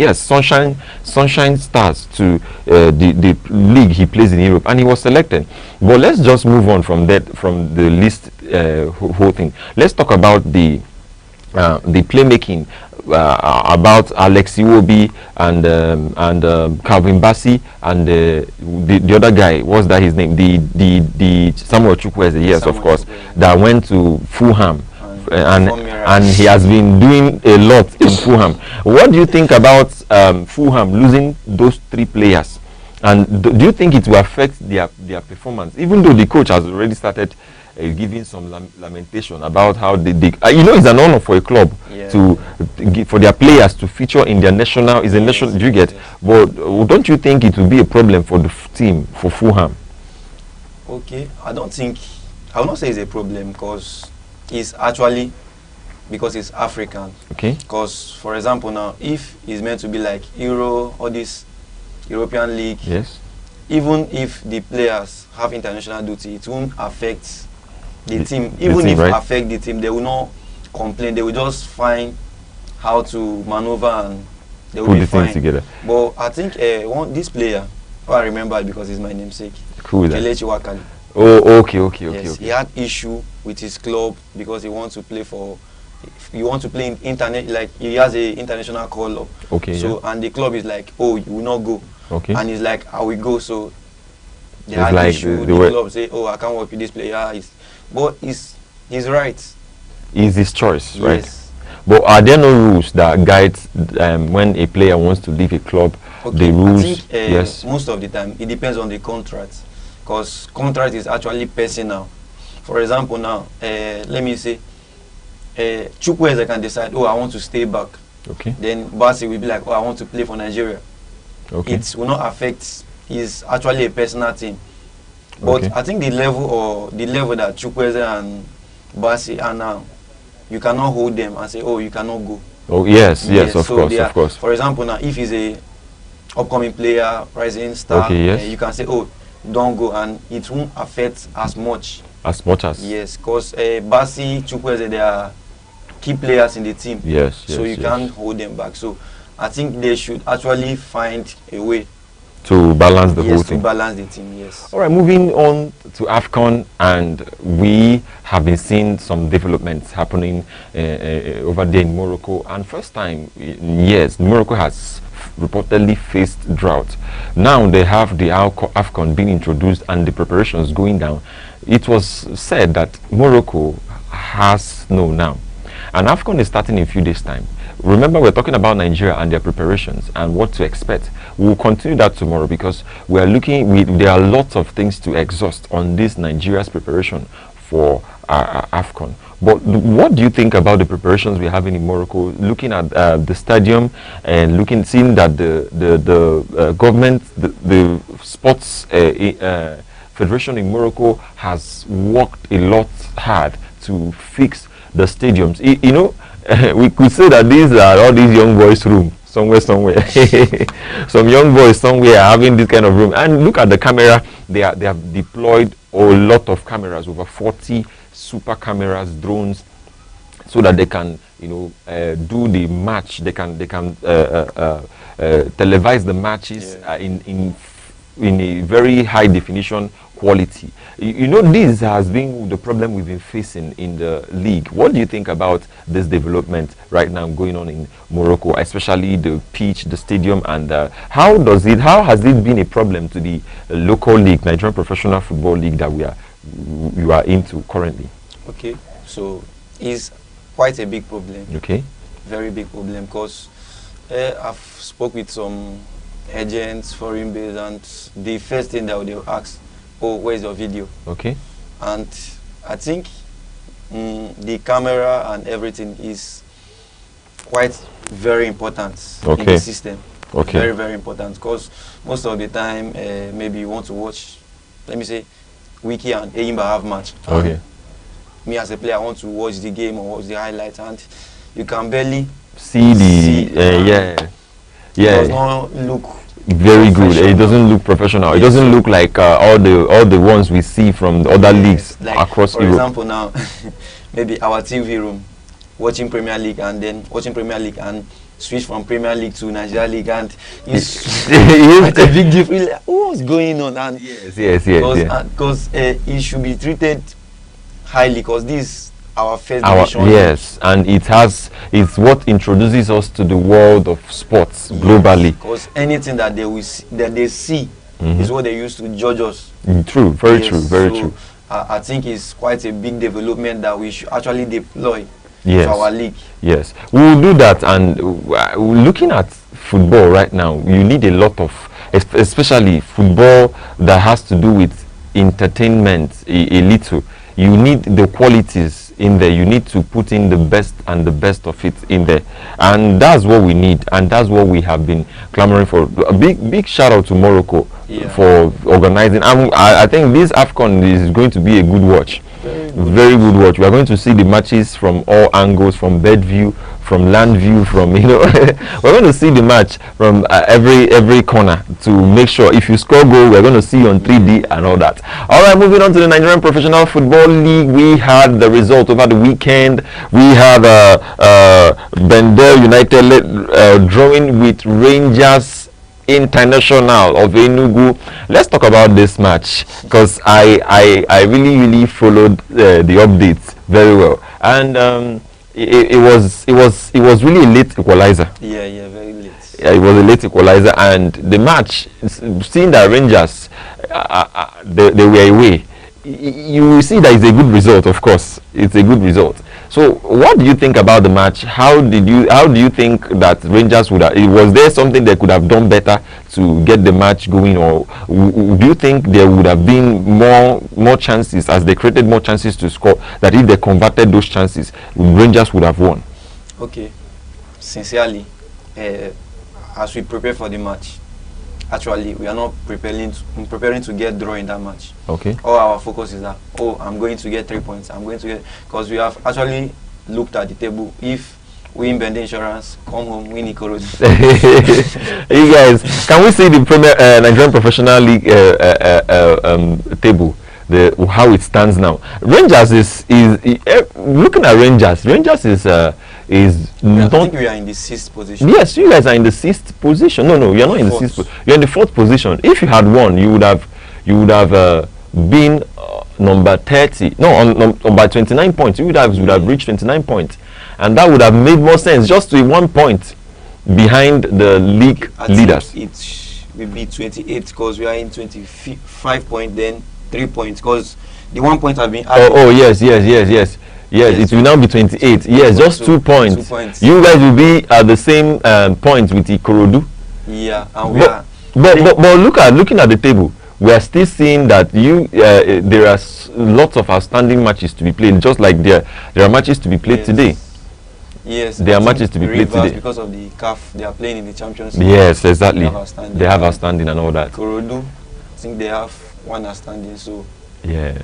Sunshine Stars to the league he plays in Europe, and he was selected. But let's just move on from the list whole thing. Let's talk about the playmaking, about Alex Iwobi and Calvin Bassey and the other guy. What's that his name? The Samuel Chukwueze, yes, of course, that went to Fulham. And he has been doing a lot in Fulham. What do you think about Fulham losing those 3 players? And do you think it will affect their performance, even though the coach has already started giving some lamentation about how it's an honor for a club for their players to feature in their national, do you get? But don't you think it will be a problem for the team, for Fulham? I don't think, I will not say it's a problem, because it's actually, because it's African. Because, for example, now, if it's meant to be like Euro or this European League, even if the players have international duty, it won't affect the team. Even if it affect the team, they will not complain. They will just find how to maneuver, and they will be fine together. But I think this player, I remember because he's my namesake, Kelechi Wakali. Okay. He had issue with his club because he wants to play in internet, like he has a international call up. And the club is like, oh, you will not go. And he's like, I will go. So they had issue. The club say, oh, I can't work with this player. But he's right. It's his choice, right? But are there no rules that guide when a player wants to leave a club? The rules, I think, most of the time it depends on the contract, because contract is actually personal. For example, now let me say Chukwueze can decide, oh, I want to stay back. Then Bassey will be like, oh, I want to play for Nigeria. It will not affect. He's actually a personal thing. But I think the level that Chukwueze and Bassey are now, you cannot hold them and say, oh, you cannot go. Yes, of course. For example, now if he's a upcoming player, rising star, you can say, oh, don't go, and it won't affect as much. Yes, because Bassey, Chukwueze, they are key players in the team. So you can't hold them back. So I think they should actually find a way to balance the whole to thing. balance the team, yes. All right, moving on to AFCON, and we have been seeing some developments happening over there in Morocco. And first time in years, Morocco has reportedly faced drought. Now they have the AFCON being introduced and the preparations going down. It was said that Morocco has snow now, and AFCON is starting in a few days' time. Remember, we're talking about Nigeria and their preparations and what to expect. We'll continue that tomorrow because we are looking. There are lots of things to exhaust on this Nigeria's preparation for AFCON. But what do you think about the preparations we're having in Morocco? Looking at the stadium and seeing that the government, the sports federation in Morocco has worked a lot hard to fix the stadiums. You know. We could say that these are all these young boys' room somewhere. Some young boys somewhere are having this kind of room. And look at the camera. They have deployed a lot of cameras, over 40 super cameras, drones, so that they can, do the match. They can televise the matches in a very high definition quality. This has been the problem we've been facing in the league. What do you think about this development right now going on in Morocco, especially the pitch, the stadium, and how has it been a problem to the local league, Nigerian Professional Football League, that you are into currently? Okay, so it's quite a big problem. Okay. Very big problem, because I've spoke with some agents, foreign based, and the first thing that they'll ask, oh, where's your video? Okay. And I think the camera and everything is quite very important in the system. Okay. Very, very important, because most of the time, maybe you want to watch, let me say, Wiki and Eyimba have match. Okay. Me as a player, I want to watch the game or watch the highlights, and you can barely see the It does not look very good. It doesn't look professional. It doesn't look like all the ones we see from the other leagues across Europe. For example, now maybe our TV room, watching Premier League and switch from Premier League to Nigeria League, and it's quite a big difference. Like, what's going on? And yes. Because it should be treated highly, because this our first division. Yes, and it's what introduces us to the world of sports globally. Because anything that they see is what they use to judge us. True, very true, very true. I think it's quite a big development that we should actually deploy to our league. Yes, we will do that. And looking at football right now, you need a lot of, especially football that has to do with entertainment a little. You need the qualities in there. You need to put in the best of it in there, and that's what we need, and that's what we have been clamoring for. A big shout out to Morocco for organizing. I think this AFCON is going to be a good watch. Very good watch. We are going to see the matches from all angles, from bed view, from land view, from we're going to see the match from every corner to make sure if you score goal, we're going to see on 3D and all that. All right, moving on to the Nigerian Professional Football League. We had the result over the weekend. We had Bendel United drawing with Rangers International of Enugu. Let's talk about this match, because I really followed the updates very well, and it was really a late equalizer. Yeah, very late. Yeah, it was a late equalizer, and the match, seeing that Rangers they were away, you see that it's a good result. Of course, it's a good result. So, what do you think about the match? How do you think that Rangers would have? Was there something they could have done better to get the match going, or do you think there would have been more chances, as they created more chances to score, that if they converted those chances, Rangers would have won? Okay, sincerely, as we prepare for the match, actually we are not preparing to get draw in that match. Okay. All our focus is that, I'm going to get 3 points. I'm going to get, because we have actually looked at the table. If we win Bende Insurance, come home, win Ikorodu. You guys, can we see the Nigerian Professional League table? How it stands now. Rangers is looking at Rangers. Rangers is I not. think we are in the 6th position. Yes, you guys are in the 6th position. No, you're not in the 6th. You're in the 4th position. If you had won, you would have been number 30. No, on by 29 points. You would have reached 29 points, and that would have made more sense. Just to 1 point behind the league leaders. It will be 28 because we are in 25 points, then 3 points because the 1 point have been added. Oh yes. Yes, it will now be 28. Yes, just 2 points. 2 points. You guys will be at the same point with Ikorodu. Yeah, and but looking at the table, we are still seeing that there are lots of outstanding matches to be played. Just like there are matches to be played today. Yes, there are matches to be played today because of the CAF. They are playing in the Champions League. Yes, exactly. They have outstanding and all that. Ikorodu, I think they have 1 outstanding. So yeah.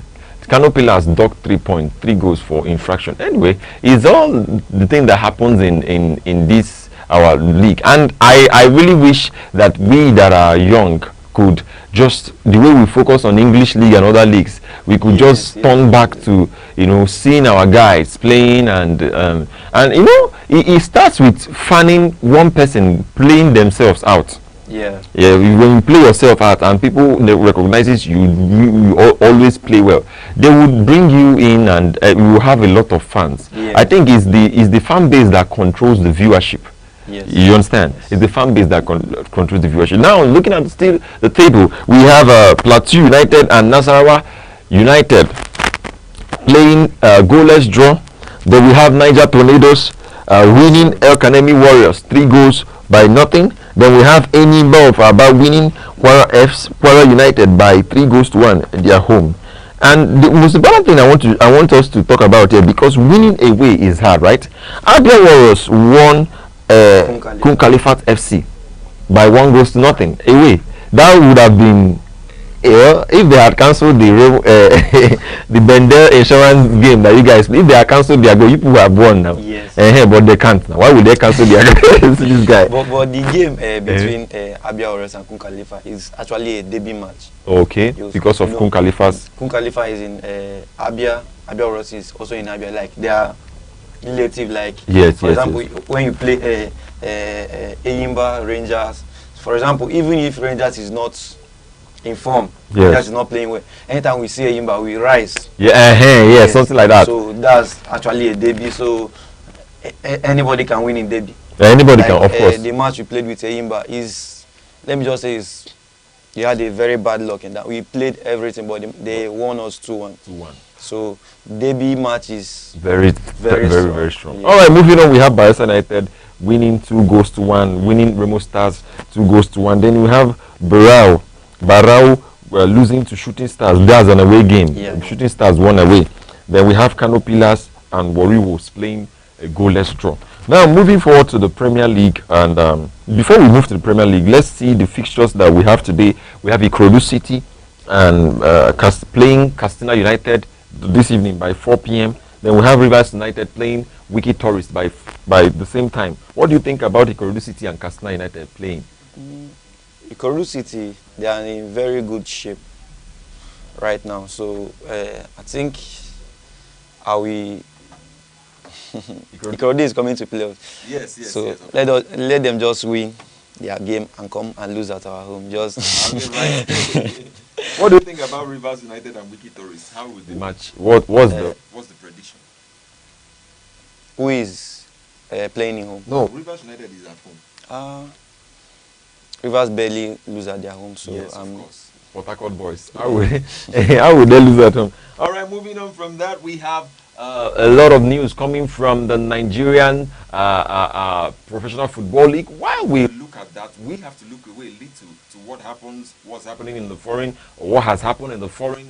Canopy has docked 3 points, 3 goals for infraction. Anyway, it's all the thing that happens in this our league, and I really wish that we that are young could just, the way we focus on English league and other leagues, we could just turn back to seeing our guys playing and it starts with fanning one person playing themselves out. Yeah, when you play yourself out and people recognizes you always play well, they would bring you in and you will have a lot of fans. I think it's the fan base that controls the viewership. Yes. You understand? It's the fan base that controls the viewership. Now, looking at still the table, we have Plateau United and Nasarawa United playing goalless draw. Then we have Niger Tornadoes winning El Kanemi Warriors 3 goals by nothing. Then we have Enimba of Aba winning Kwara United by 3 goals to 1 at their home. And the most important thing I want us to talk about here, because winning away is hard, right? Abia Warriors won Kun Khalifat FC by 1 goals to nothing away. That would have been if they had cancelled the Bender insurance game that you guys play. If they had cancelled their goal, you people have won now. Yes. But they can't now. Why would they cancel their this guy? But the game between Abia Warriors and Kun Khalifa is actually a derby match. Okay, because of Kun Khalifa's. Kun Khalifa is in Abia. Abia Warriors is also in Abia. Like they are relative. Like for example, when you play Eyimba Rangers, for example, even if Rangers is not in form, Rangers is not playing well, anytime we see Eyimba, we rise. Yeah, something like that. So that's actually a derby. So anybody can win in derby. Anybody can, of course. The match we played with Eyimba is, let me just say, they had a very bad luck in that we played everything, but they won us 2-1. So derby match is very strong. Yeah. All right, moving on, we have Bayelsa United winning 2 goals to 1, winning Remo Stars 2 goals to 1. Then we have Barao losing to Shooting Stars. That's an away game. Shooting Stars won away. Then we have Kano Pillars and Warri Wolves playing a goalless draw. Now moving forward to the Premier League, and before we move to the Premier League, let's see the fixtures that we have today. We have Ikorodu City and playing Katsina United this evening by 4 p.m. Then we have Rivers United playing Wiki Tourist by the same time. What do you think about Ikorodu City and Katsina United playing? Ikorodu City, they are in very good shape right now. So I think Ikorodu is coming to playoffs. Yes. So let them just win their game and come and lose at our home. Just. What do you think about Rivers United and Wiki Tourist? How was the match? What's the prediction? Who is playing in home? No, Rivers United is at home. Rivers barely lose at their home, so yes, of course. Port Harcourt boys. How would they lose at home? All right, moving on from that, we have a lot of news coming from the Nigerian Professional Football League. While we look at that, we have to look away a little to what's happening in the foreign, or what has happened in the foreign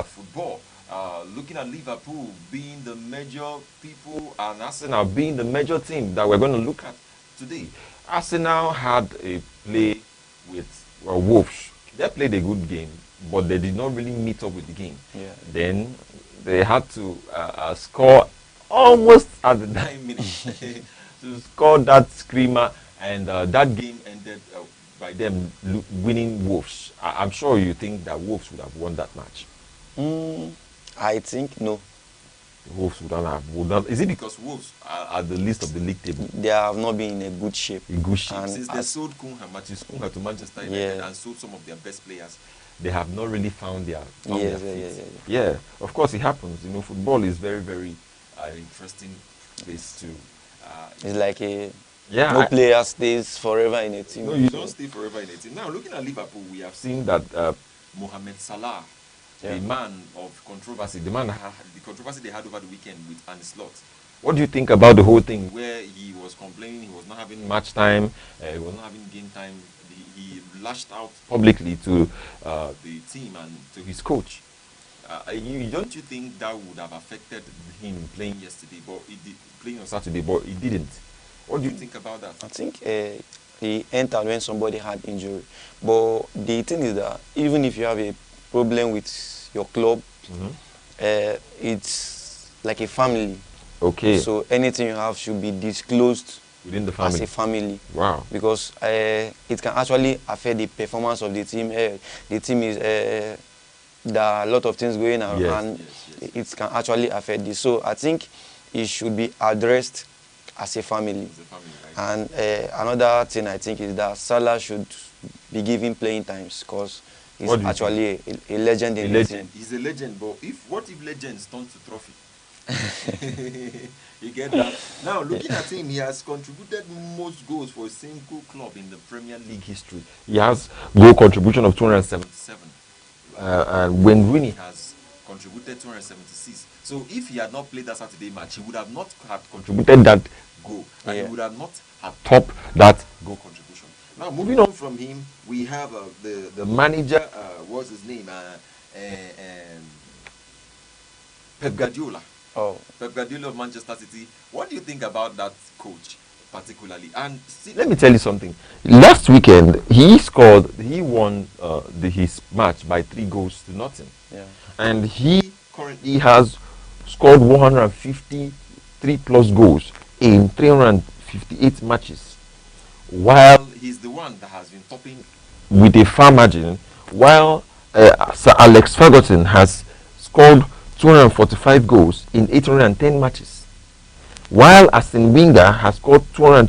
football. Looking at Liverpool being the major people and Arsenal being the major team that we're going to look at today. Arsenal had a play with Wolves. They played a good game, but they did not really meet up with the game. Then they had to score almost at the 9 minutes to score that screamer, and that game ended by them winning Wolves. I'm sure you think that Wolves would have won that match. I think no. Wolves would not. Is it because Wolves are at the list of the league table? They have not been in a good shape. In good shape. And Since they sold Matthews Cunha to Manchester United and sold some of their best players, they have not really found their feet. Yeah, of course it happens. You know, football is very, very interesting place to. It's like no player stays forever in a team. No, you don't stay forever in a team. Now, looking at Liverpool, we have seen that Mohamed Salah, the man of controversy, the controversy they had over the weekend with Arne Slot. What do you think about the whole thing where he was complaining he was not having match time, he was not having game time? He lashed out publicly to the team and to his coach. Don't you think that would have affected him playing yesterday, but playing on Saturday, but he didn't? What do you think about that? I think he entered when somebody had injury. But the thing is that even if you have a problem with your club, it's like a family. Okay. So anything you have should be disclosed within the family. As a family. Wow. Because it can actually affect the performance of the team. The team is there are a lot of things going on, and it can actually affect this. So I think it should be addressed as a family. Right? And another thing I think is that Salah should be given playing times because he's actually a legend in the team. He's a legend, but what if legends turn to trophy? You get that? Now, looking at him, he has contributed most goals for a single club in the Premier League history. He has goal contribution of 277. And Wayne Rooney has contributed 276. So if he had not played that Saturday match, he would have not have contributed that goal. And he would have not have topped that goal contribution. Now, moving on from him, we have the manager, what's his name? Pep Guardiola. Pep Guardiola of Manchester City. What do you think about that coach particularly? And let me tell you something. Last weekend, he won his match by 3-0. Yeah. And he currently has scored 153 plus goals in 358 matches. While he's the one that has been topping with a far margin, while Sir Alex Ferguson has scored 245 goals in 810 matches, while Arsene Wenger has scored 3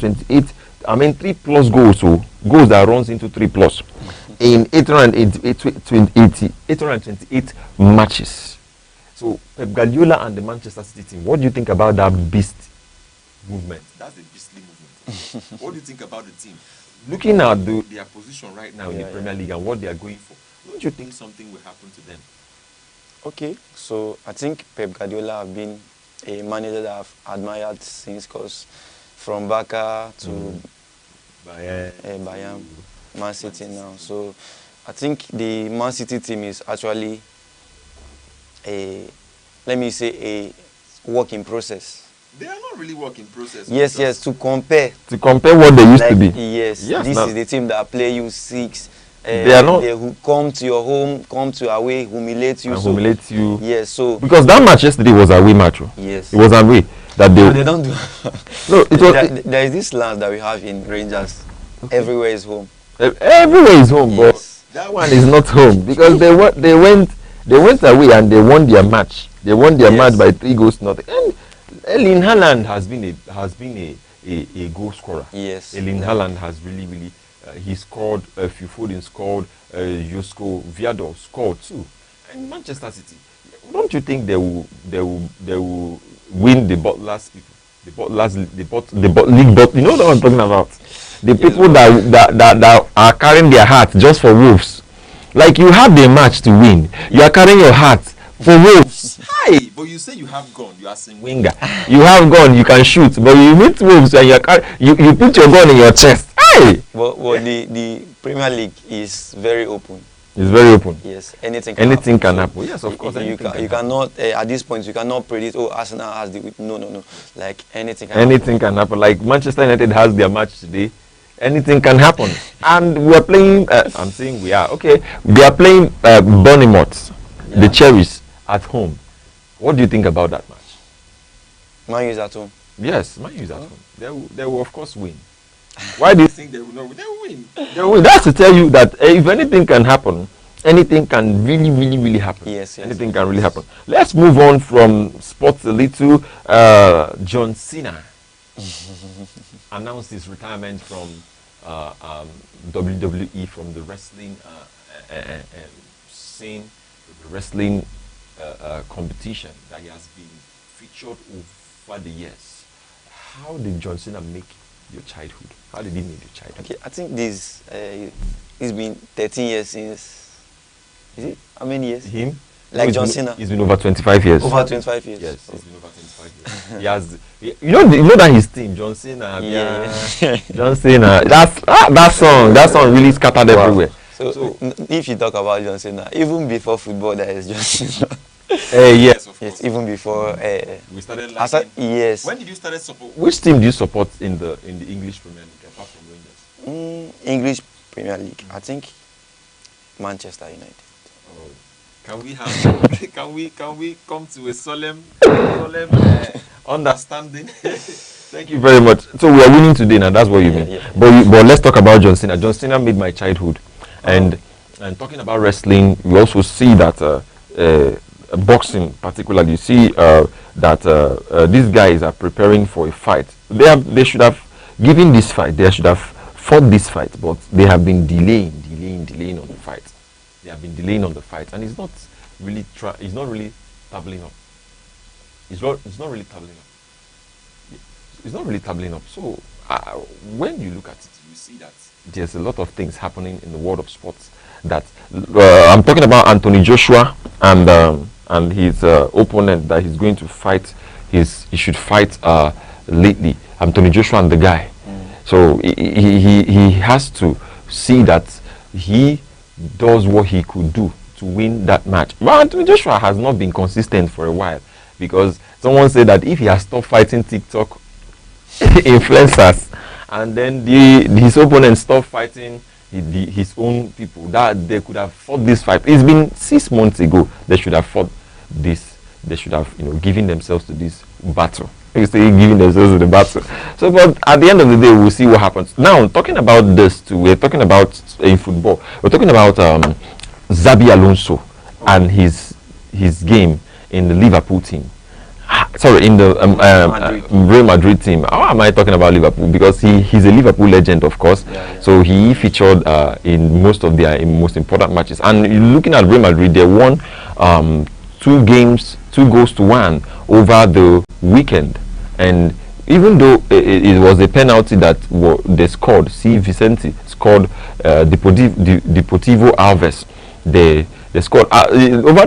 plus goals, so goals that runs into 3 plus in 828 matches. So Pep Guardiola and the Manchester City team, what do you think about that beast movement? That's a beastly movement. What do you think about the team? Looking at their position right now in the Premier League and what they are going for, don't you think something will happen to them? Okay, so I think Pep Guardiola have been a manager that I've admired since, because from Barca to Bayern, Man City now. So I think the Man City team is actually let me say a work in process. They are not really work in process. Yes, to compare. To compare what they used to be. Yes, this is the team that play you 6. They are not. They who come to your home, come to away, humiliate you. Humiliate you. Yes, so because that match yesterday was away match. Yes, it was away. That they don't do. No, it was. There is this land that we have in Rangers. Okay. Everywhere is home. Everywhere is home, yes. But that one is not home because they went away and they won their match. They won their match by 3-0. And Erling Haaland has been a goal scorer. Yes, Erling Haaland has really. He scored, Phil Foden scored, Josko Viador scored too. And Manchester City, don't you think they will win the Butlers people? The Butlers, the league, you know what I'm talking about? The people that are carrying their heart just for Wolves. Like you have the match to win, you are carrying your heart for Wolves. Hi, but you say you have gun, you are Arsene Wenger. You have gun, you can shoot, but you meet Wolves and you put your gun in your chest. Hey! Well, the Premier League is very open. It's very open. Yes, anything can happen. Yes, of course. You cannot at this point you cannot predict. Oh, Arsenal has the no. Like anything can happen. Like Manchester United has their match today. Anything can happen. And we are playing. I'm saying we are okay. We are playing Bournemouth, the Cherries at home. What do you think about that match? Man U is at home. Yes, Man U is at home. They will of course win. Why do you think they will not win? They will win. They will win. That's to tell you that if anything can happen, anything can really happen. Yes, Anything can really happen. Let's move on from sports a little. John Cena announced his retirement from WWE, from the wrestling scene, the wrestling competition that he has been featured over the years. How did John Cena make your childhood? How did he make your childhood? Okay, I think this it's been 13 years since. Is it? How many years? Him? Like No, John Cena. It's been over 25 years. Over 25 years. Yes, it's been over 25 years. He has, you know that his team, John Cena. Yeah. John Cena. That song really scattered everywhere. So if you talk about John Cena, even before football, there is John Cena. Yes, of course. Yes, even before. We started liking. Yes. When did you start support? Which team do you support in the English Premier League apart from Rangers? English Premier League, I think Manchester United. Oh. Can we come to a solemn understanding? Thank you very much. So we are winning today, now that's what you mean. Yeah. But let's talk about John Cena. John Cena made my childhood, and talking about wrestling, we also see that boxing, particularly, you see that these guys are preparing for a fight. They should have given this fight. They should have fought this fight, but they have been delaying on the fight. They have been delaying on the fight, and it's not really tabling up. It's not really tabling up. So when you look at it, you see that there's a lot of things happening in the world of sports. That I'm talking about Anthony Joshua and his opponent that he's going to fight. He should fight lately. Anthony Joshua and the guy. So he has to see that he does what he could do to win that match. But Anthony Joshua has not been consistent for a while, because someone said that if he has stopped fighting TikTok influencers and then his opponent stopped fighting his own people, that they could have fought this fight. It's been 6 months ago. They should have fought this. They should have given themselves to this battle. You say giving themselves to the battle. So, but at the end of the day, we'll see what happens. Now, talking about this too, we're talking about in football. We're talking about Xabi Alonso and his game in the Liverpool team. Sorry, in the Real Madrid team. How am I talking about Liverpool? Because he's a Liverpool legend, of course. So he featured in most of their most important matches. And looking at Real Madrid, they won 2 goals to 1 over the weekend. And even though it was a penalty that they scored, Vicente scored Deportivo Alves. They scored over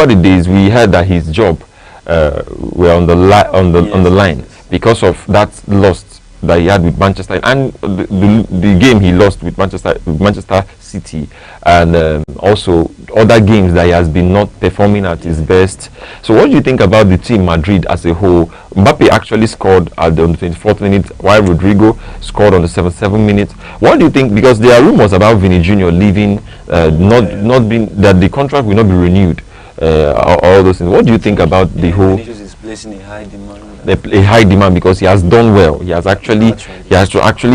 the days. We heard that his job were on the line because of that loss that he had with Manchester, and the game he lost with Manchester City, and also other games that he has been not performing at his best. So what do you think about the team Madrid as a whole? Mbappe actually scored at the 24th minute, while Rodrigo scored on the 77th minute. What do you think? Because there are rumors about Vini Jr. leaving, not being that the contract will not be renewed. All those things. What do you think about the whole? Vinicius is placing a high demand. A high demand because he has done well. He has actually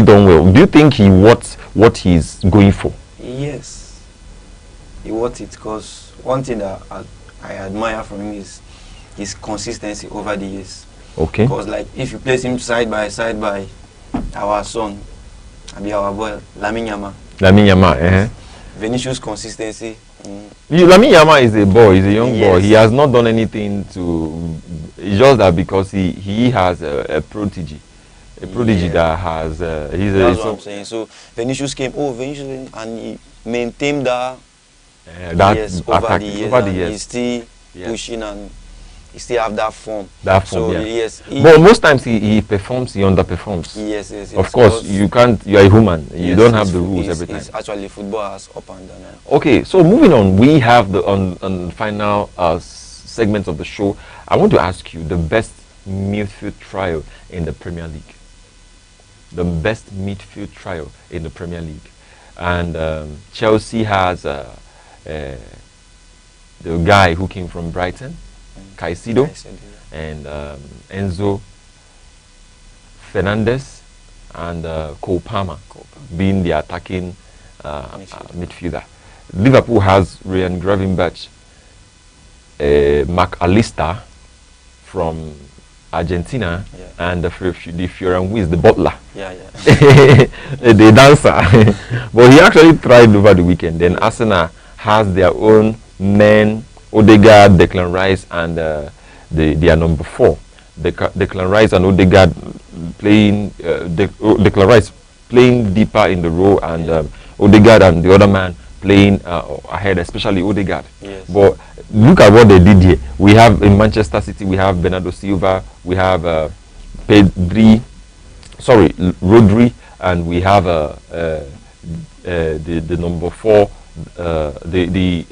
done well. Do you think he what he's going for? Yes, he wants it, because one thing that I admire from him is his consistency over the years. Okay. Because like if you place him side by side by our son, our boy Lamine Yamal. Vinicius' consistency. Lamine Yamal is a boy. He's a young boy. He has not done anything to. It's just that because he has a prodigy, that has. That's what I'm saying. So Vinicius came. Vinicius, and he maintained that. Over the years. He's still pushing, and he still have that form. So yes. But most times he performs. He underperforms. Yes. Of course, you can't. You are a human. You don't have the rules every time. It's actually football has up and down. Okay, so moving on, we have the on final segment of the show. I want to ask you the best midfield trio in the Premier League. The best midfield trio in the Premier League, and Chelsea has the guy who came from Brighton, Caicedo, and Enzo Fernandez, and Cole Palmer being the attacking midfielder. Liverpool has Ryan Gravenberch, McAllister from Argentina, and the Fioran, who is the butler, the dancer. But he actually thrived over the weekend. Then Arsenal has their own men, Odegaard, Declan Rice, and their number 4. Declan Rice and Odegaard playing, Declan Rice playing deeper in the row, and Odegaard and the other man playing ahead, especially Odegaard. But look at what they did here. We have in Manchester City, we have Bernardo Silva, we have Rodri, and we have the number 4, the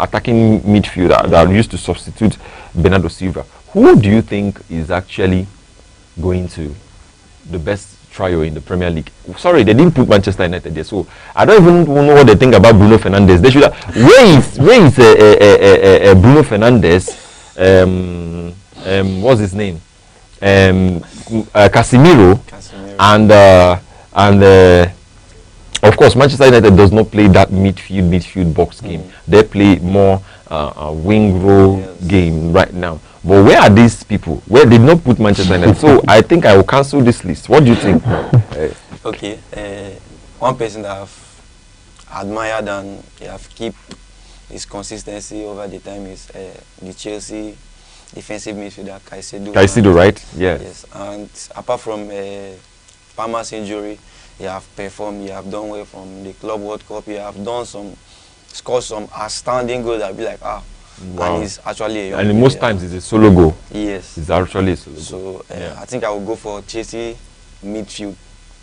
attacking midfielder that used to substitute Bernardo Silva. Who do you think is actually going to the best trio in the Premier League? Sorry, they didn't put Manchester United there, so I don't even know what they think about Bruno Fernandes. They should have, where is Bruno Fernandes? What's his name? Casemiro, and of course Manchester United does not play that midfield box game. They play more wing row game right now. But where are these people? Where did not put Manchester United? So I think I will cancel this list. What do you think? Okay, one person that I've admired and have keep his consistency over the time is the Chelsea defensive midfielder Caicedo. Caicedo, right? Yeah. Yes, and apart from Palmer's injury, he have performed. He have done well from the Club World Cup. He have done scored some outstanding goals. I'll be like, wow. And he's actually a young and most times it's a solo goal. Yes. It's actually a solo goal. So I think I will go for Chelsea midfield.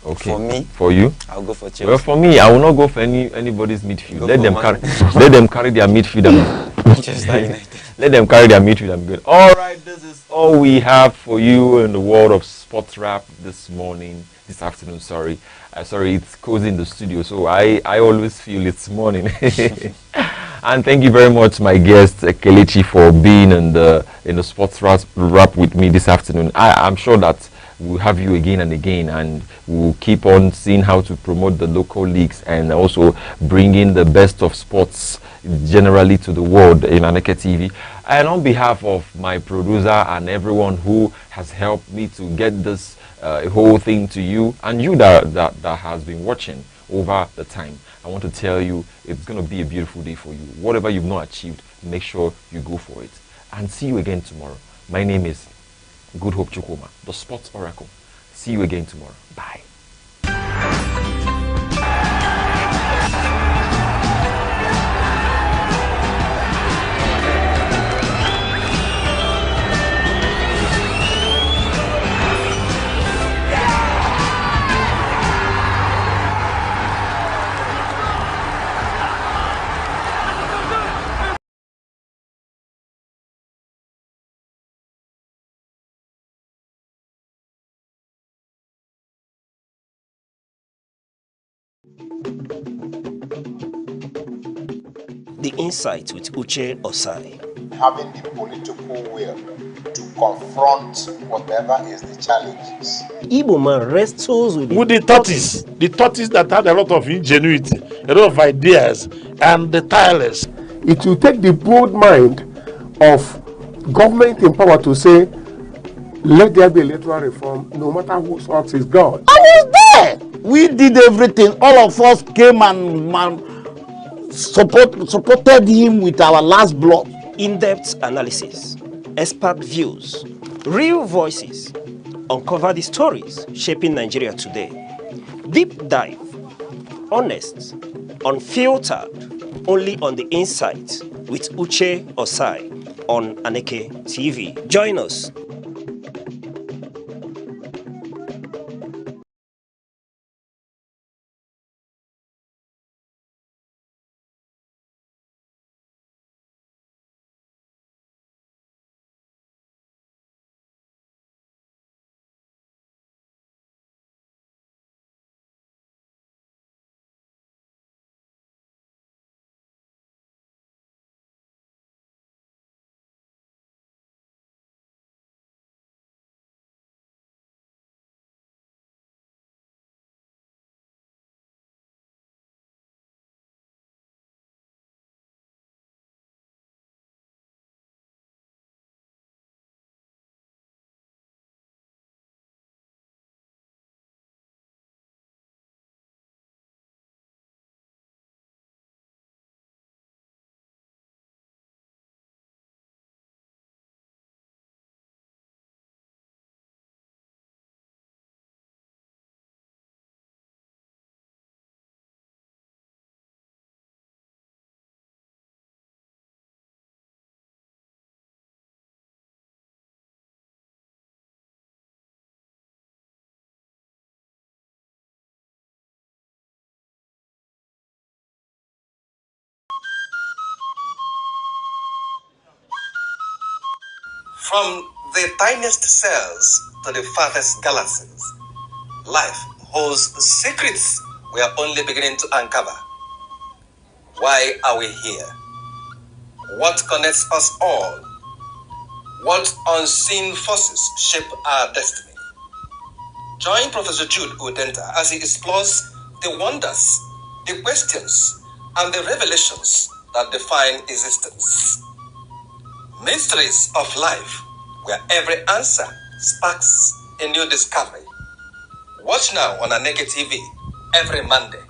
Okay. For me. For you? I'll go for Chelsea. Well, for me, I will not go for anybody's midfield. Let them carry their midfield. Let them carry their midfield. I'm good. All right, this is all we have for you in the world of sports rap this afternoon. Sorry, it's cozy in the studio, so I always feel it's morning. And thank you very much, my guest Kelechi, for being in the sports rap with me this afternoon. I'm sure that we'll have you again and again, and we'll keep on seeing how to promote the local leagues and also bring in the best of sports generally to the world in Aneke TV. And on behalf of my producer and everyone who has helped me to get this whole thing to you, and you that has been watching over the time, I want to tell you it's going to be a beautiful day for you. Whatever you've not achieved, make sure you go for it. And see you again tomorrow. My name is Good Hope Chukuma, the Sports Oracle. See you again tomorrow. Bye. The Insight with Uche Osai. Having the political will to confront whatever is the challenges. Igbo man wrestles with the tortoise that had a lot of ingenuity, a lot of ideas, and the tireless. It will take the bold mind of government in power to say, let there be electoral reform, no matter whose ox is God. I was there. We did everything. All of us came and supported him with our last blood. In-depth analysis, expert views, real voices. Uncover the stories shaping Nigeria today. Deep dive, honest, unfiltered, only on The Insight with Uche Osai on Aneke TV. Join us. From the tiniest cells to the farthest galaxies, life holds secrets we are only beginning to uncover. Why are we here? What connects us all? What unseen forces shape our destiny? Join Professor Jude Udenta as he explores the wonders, the questions, and the revelations that define existence. Mysteries of life, where every answer sparks a new discovery. Watch now on Aneke TV every Monday.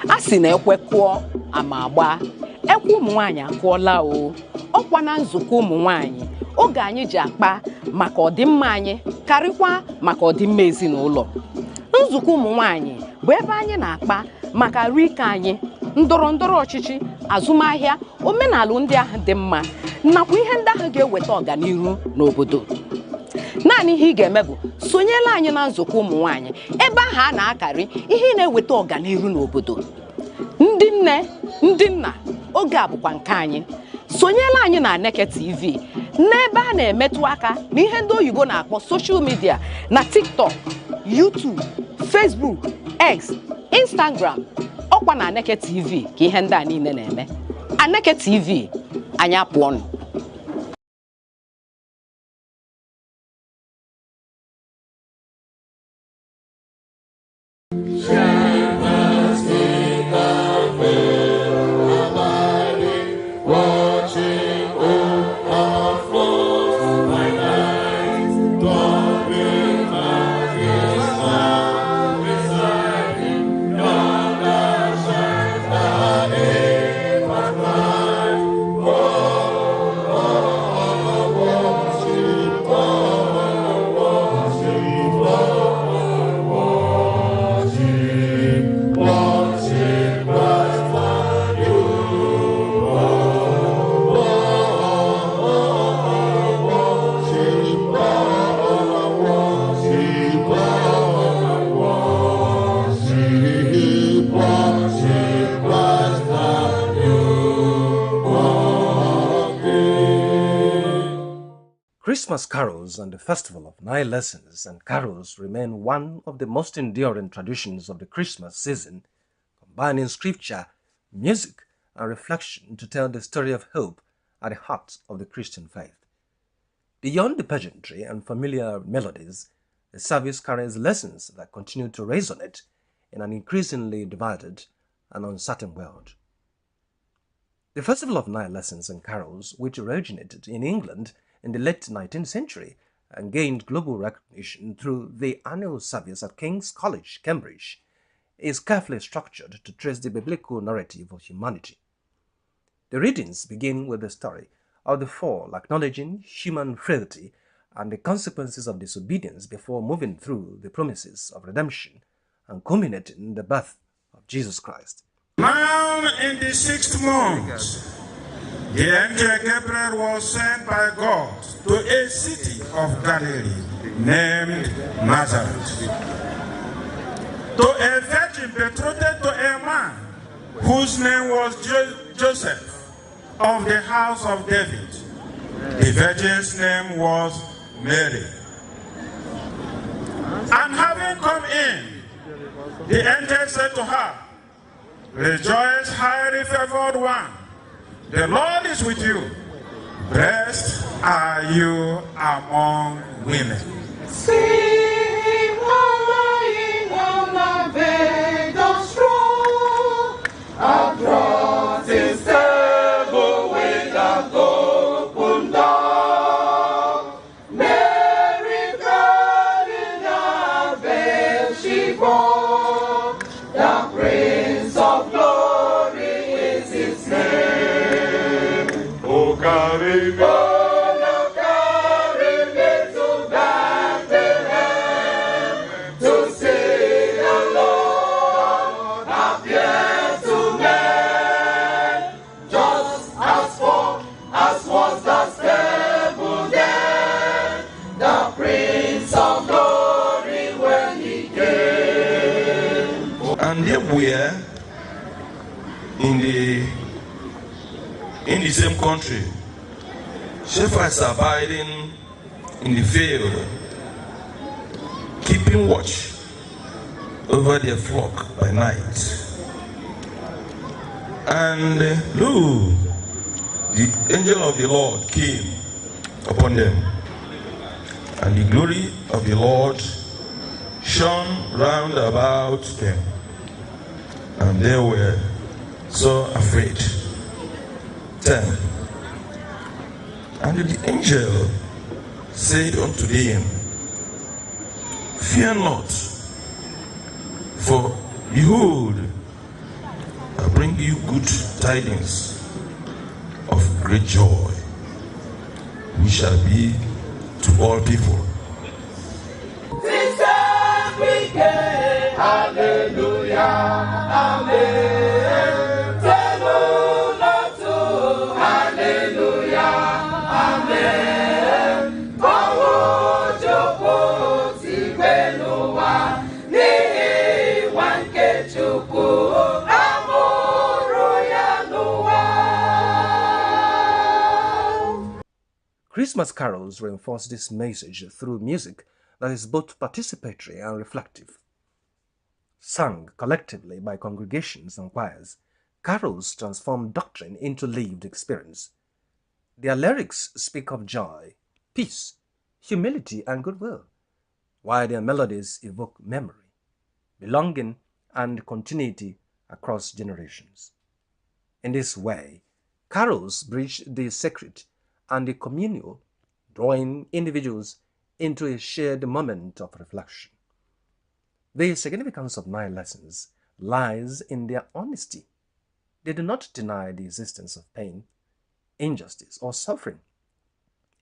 A sị na ekwe kụọ ama agba, ekwe ụmụ nwaanyị akụọla o. Ọkwa na nzukọ ụmụ nwaanyị oge anyị ji akpa maka ọdịmma anyị karịkwa maka ọdịmma ezinụlọ. Nzukọ ụmụ nwaanyị bụ ebe anyị na-akpa maka arụ ike anyị, ndọrọ ndọrọ ọchịchị, azụmahịa, omenala ndị ahụ dị mma, nakwa ihe ndị ahụ ga-eweta ọganihu n'obodo. Naanị ihe ị ga-eme bụ sonyela anyị na nzukọ ụmụ nwaanyị ebe ahụ a na-akarị ihe na-eweta ọganihu n'obodo. Ndị nne, ndị nna, oge a bụkwa nke anyị. Sonyela anyị na Aneke TV n'ebe a na-emetụ aka n'ihe ndị oyibo na-akpọ social media na TikTok, YouTube, Facebook, X, Instagram. Ọkwa na Aneke TV ka ihe ndị a niile na-eme. Aneke TV, anyị apụọnụ. Christmas carols and the Festival of 9 Lessons and Carols remain one of the most enduring traditions of the Christmas season, combining scripture, music, and reflection to tell the story of hope at the heart of the Christian faith. Beyond the pageantry and familiar melodies, the service carries lessons that continue to resonate in an increasingly divided and uncertain world. The Festival of 9 Lessons and Carols, which originated in England in the late 19th century and gained global recognition through the annual service at King's College, Cambridge, is carefully structured to trace the biblical narrative of humanity. The readings begin with the story of the fall, acknowledging human frailty and the consequences of disobedience before moving through the promises of redemption and culminating in the birth of Jesus Christ. Now in the 6th month, the angel Gabriel was sent by God to a city of Galilee named Nazareth, to a virgin betrothed to a man whose name was Joseph of the house of David. The virgin's name was Mary. And having come in, the angel said to her, "Rejoice, highly favored one. The Lord is with you. Blessed are you among women." Sing lying on the bed of straw, across his table with a open door. Mary cried in her bed she bore, the Prince of Glory is his name. O carry me, Oh, now carry me to Bethlehem to see the Lord appear to men. Just as was the stable then, the Prince of Glory when he came. And they were in the same country. Shepherds abiding in the field, keeping watch over their flock by night. And lo, the angel of the Lord came upon them, and the glory of the Lord shone round about them, and they were so afraid. 10. And the angel said unto them, Fear not, for behold, I bring you good tidings of great joy, which shall be to all people. Hallelujah, amen. Hallelujah, amen. Christmas carols reinforce this message through music that is both participatory and reflective. Sung collectively by congregations and choirs, carols transform doctrine into lived experience. Their lyrics speak of joy, peace, humility, and goodwill, while their melodies evoke memory, belonging, and continuity across generations. In this way, carols bridge the sacred and the communal, drawing individuals into a shared moment of reflection. The significance of 9 lessons lies in their honesty. They do not deny the existence of pain, injustice, or suffering.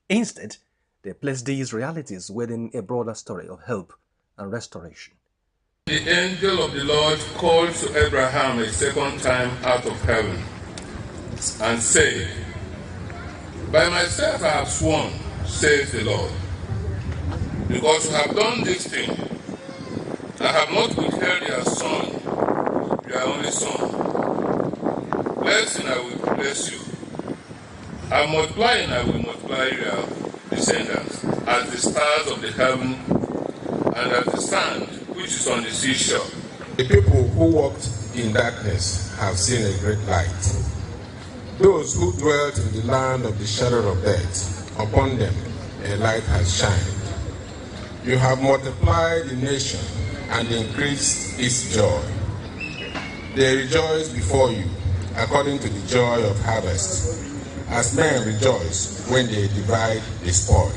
Instead, they place these realities within a broader story of hope and restoration. The angel of the Lord called to Abraham a second time out of heaven and said, By myself I have sworn, says the Lord, because you have done this thing. I have not withheld your son, your only son. Blessing I will bless you. I multiply and I will multiply your descendants as the stars of the heaven and as the sand which is on the seashore. The people who walked in darkness have seen a great light. Those who dwelt in the land of the shadow of death, upon them a light has shined. You have multiplied the nation and increased its joy. They rejoice before you, according to the joy of harvest, as men rejoice when they divide the spoil.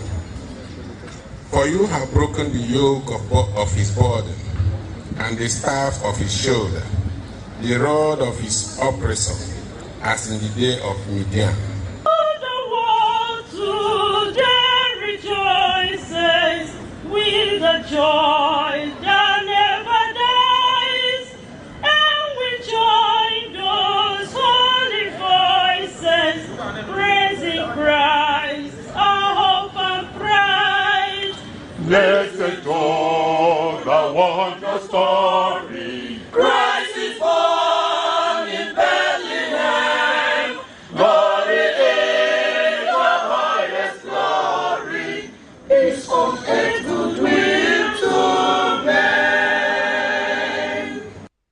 For you have broken the yoke of his burden, and the staff of his shoulder, the rod of his oppressor, as in the day of Midian. The world today rejoices with a joy that never dies, and we join those holy voices praising Christ, our hope and pride. Blessed God, the wonder story. Christ is born in Bethlehem. Glory in the highest glory. His own goodwill to men.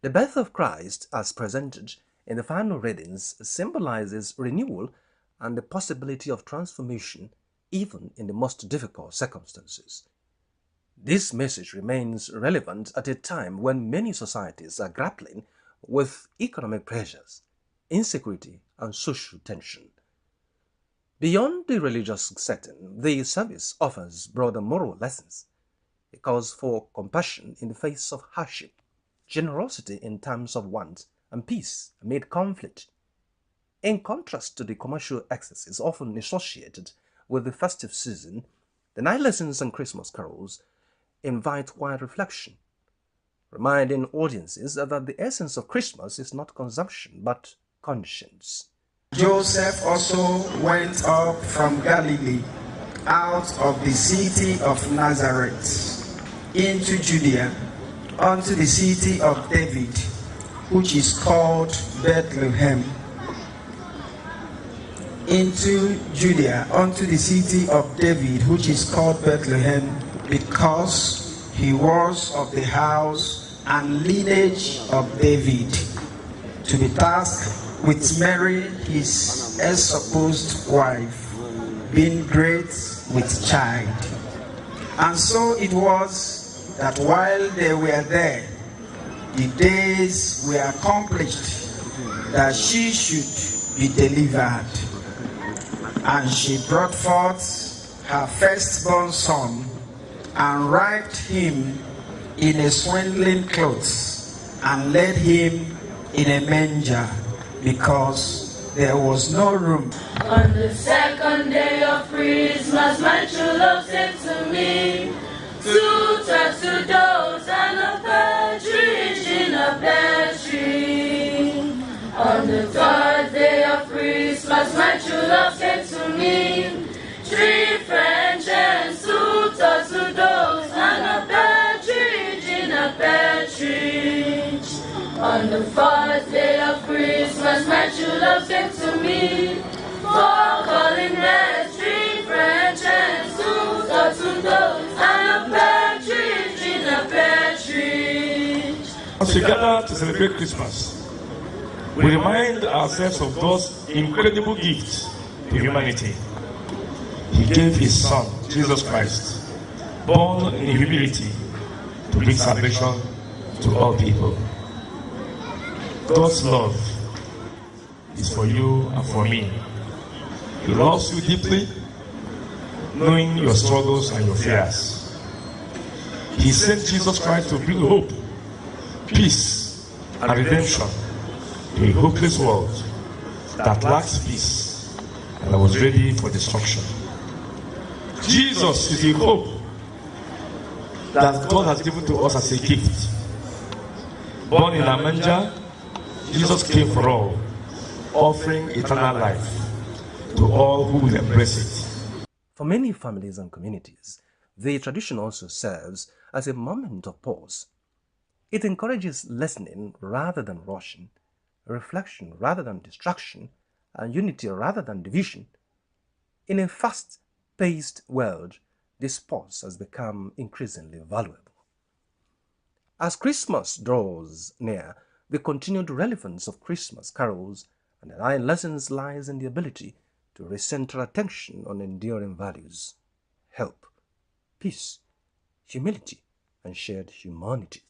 The birth of Christ, as presented in the final readings, symbolizes renewal and the possibility of transformation even in the most difficult circumstances. This message remains relevant at a time when many societies are grappling with economic pressures, insecurity, and social tension. Beyond the religious setting, the service offers broader moral lessons. It calls for compassion in the face of hardship, generosity in times of want, and peace amid conflict. In contrast to the commercial excesses often associated with the festive season, the 9 lessons and Christmas carols invite wide reflection, reminding audiences that the essence of Christmas is not consumption but conscience. Joseph also went up from Galilee, out of the city of Nazareth, into Judea, unto the city of David, which is called Bethlehem, into Judea, unto the city of David, which is called Bethlehem, because he was of the house and lineage of David, to be tasked with Mary, his supposed wife, being great with child. And so it was that while they were there, the days were accomplished that she should be delivered. And she brought forth her firstborn son, and wrapped him in a swaddling clothes, and laid him in a manger, because there was no room. On the second day of Christmas, my true love said to me, 2 turtle doves and a partridge in a pear tree. On the third day of Christmas, my true love said to me, 3 French hens, 2 turtle doves and a partridge in a pear tree. On the 4th day of Christmas, my true love said to me, 4 calling birds, 3 French hens, 2 turtle doves and a partridge in a pear tree. As we gather to celebrate Christmas, we remind ourselves of God's incredible gift to humanity. He gave his Son, Jesus Christ, born in humility, to bring salvation to all people. God's love is for you and for me. He loves you deeply, knowing your struggles and your fears. He sent Jesus Christ to bring hope, peace, and redemption to a hopeless world that lacks peace and was ready for destruction. Jesus is the hope that God has given to us as a gift. Born in a manger, Jesus came for all, offering eternal life to all who will embrace it. For many families and communities, the tradition also serves as a moment of pause. It encourages listening rather than rushing, reflection rather than distraction, and unity rather than division. In a fast-paced world, this pause has become increasingly valuable. As Christmas draws near, the continued relevance of Christmas carols and the 9 lessons lies in the ability to recenter attention on enduring values: help, peace, humility, and shared humanity.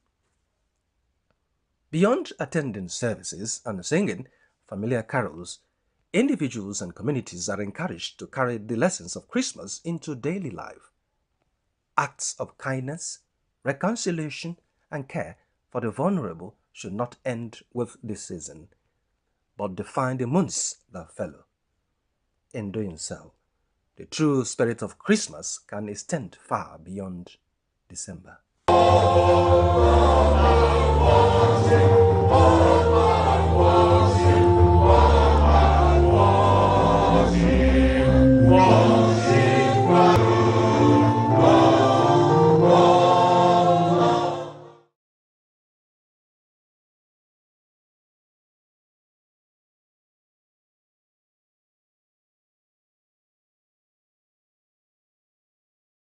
Beyond attending services and singing familiar carols, individuals and communities are encouraged to carry the lessons of Christmas into daily life. Acts of kindness, reconciliation, and care for the vulnerable should not end with this season, but define the months that follow. In doing so, the true spirit of Christmas can extend far beyond December.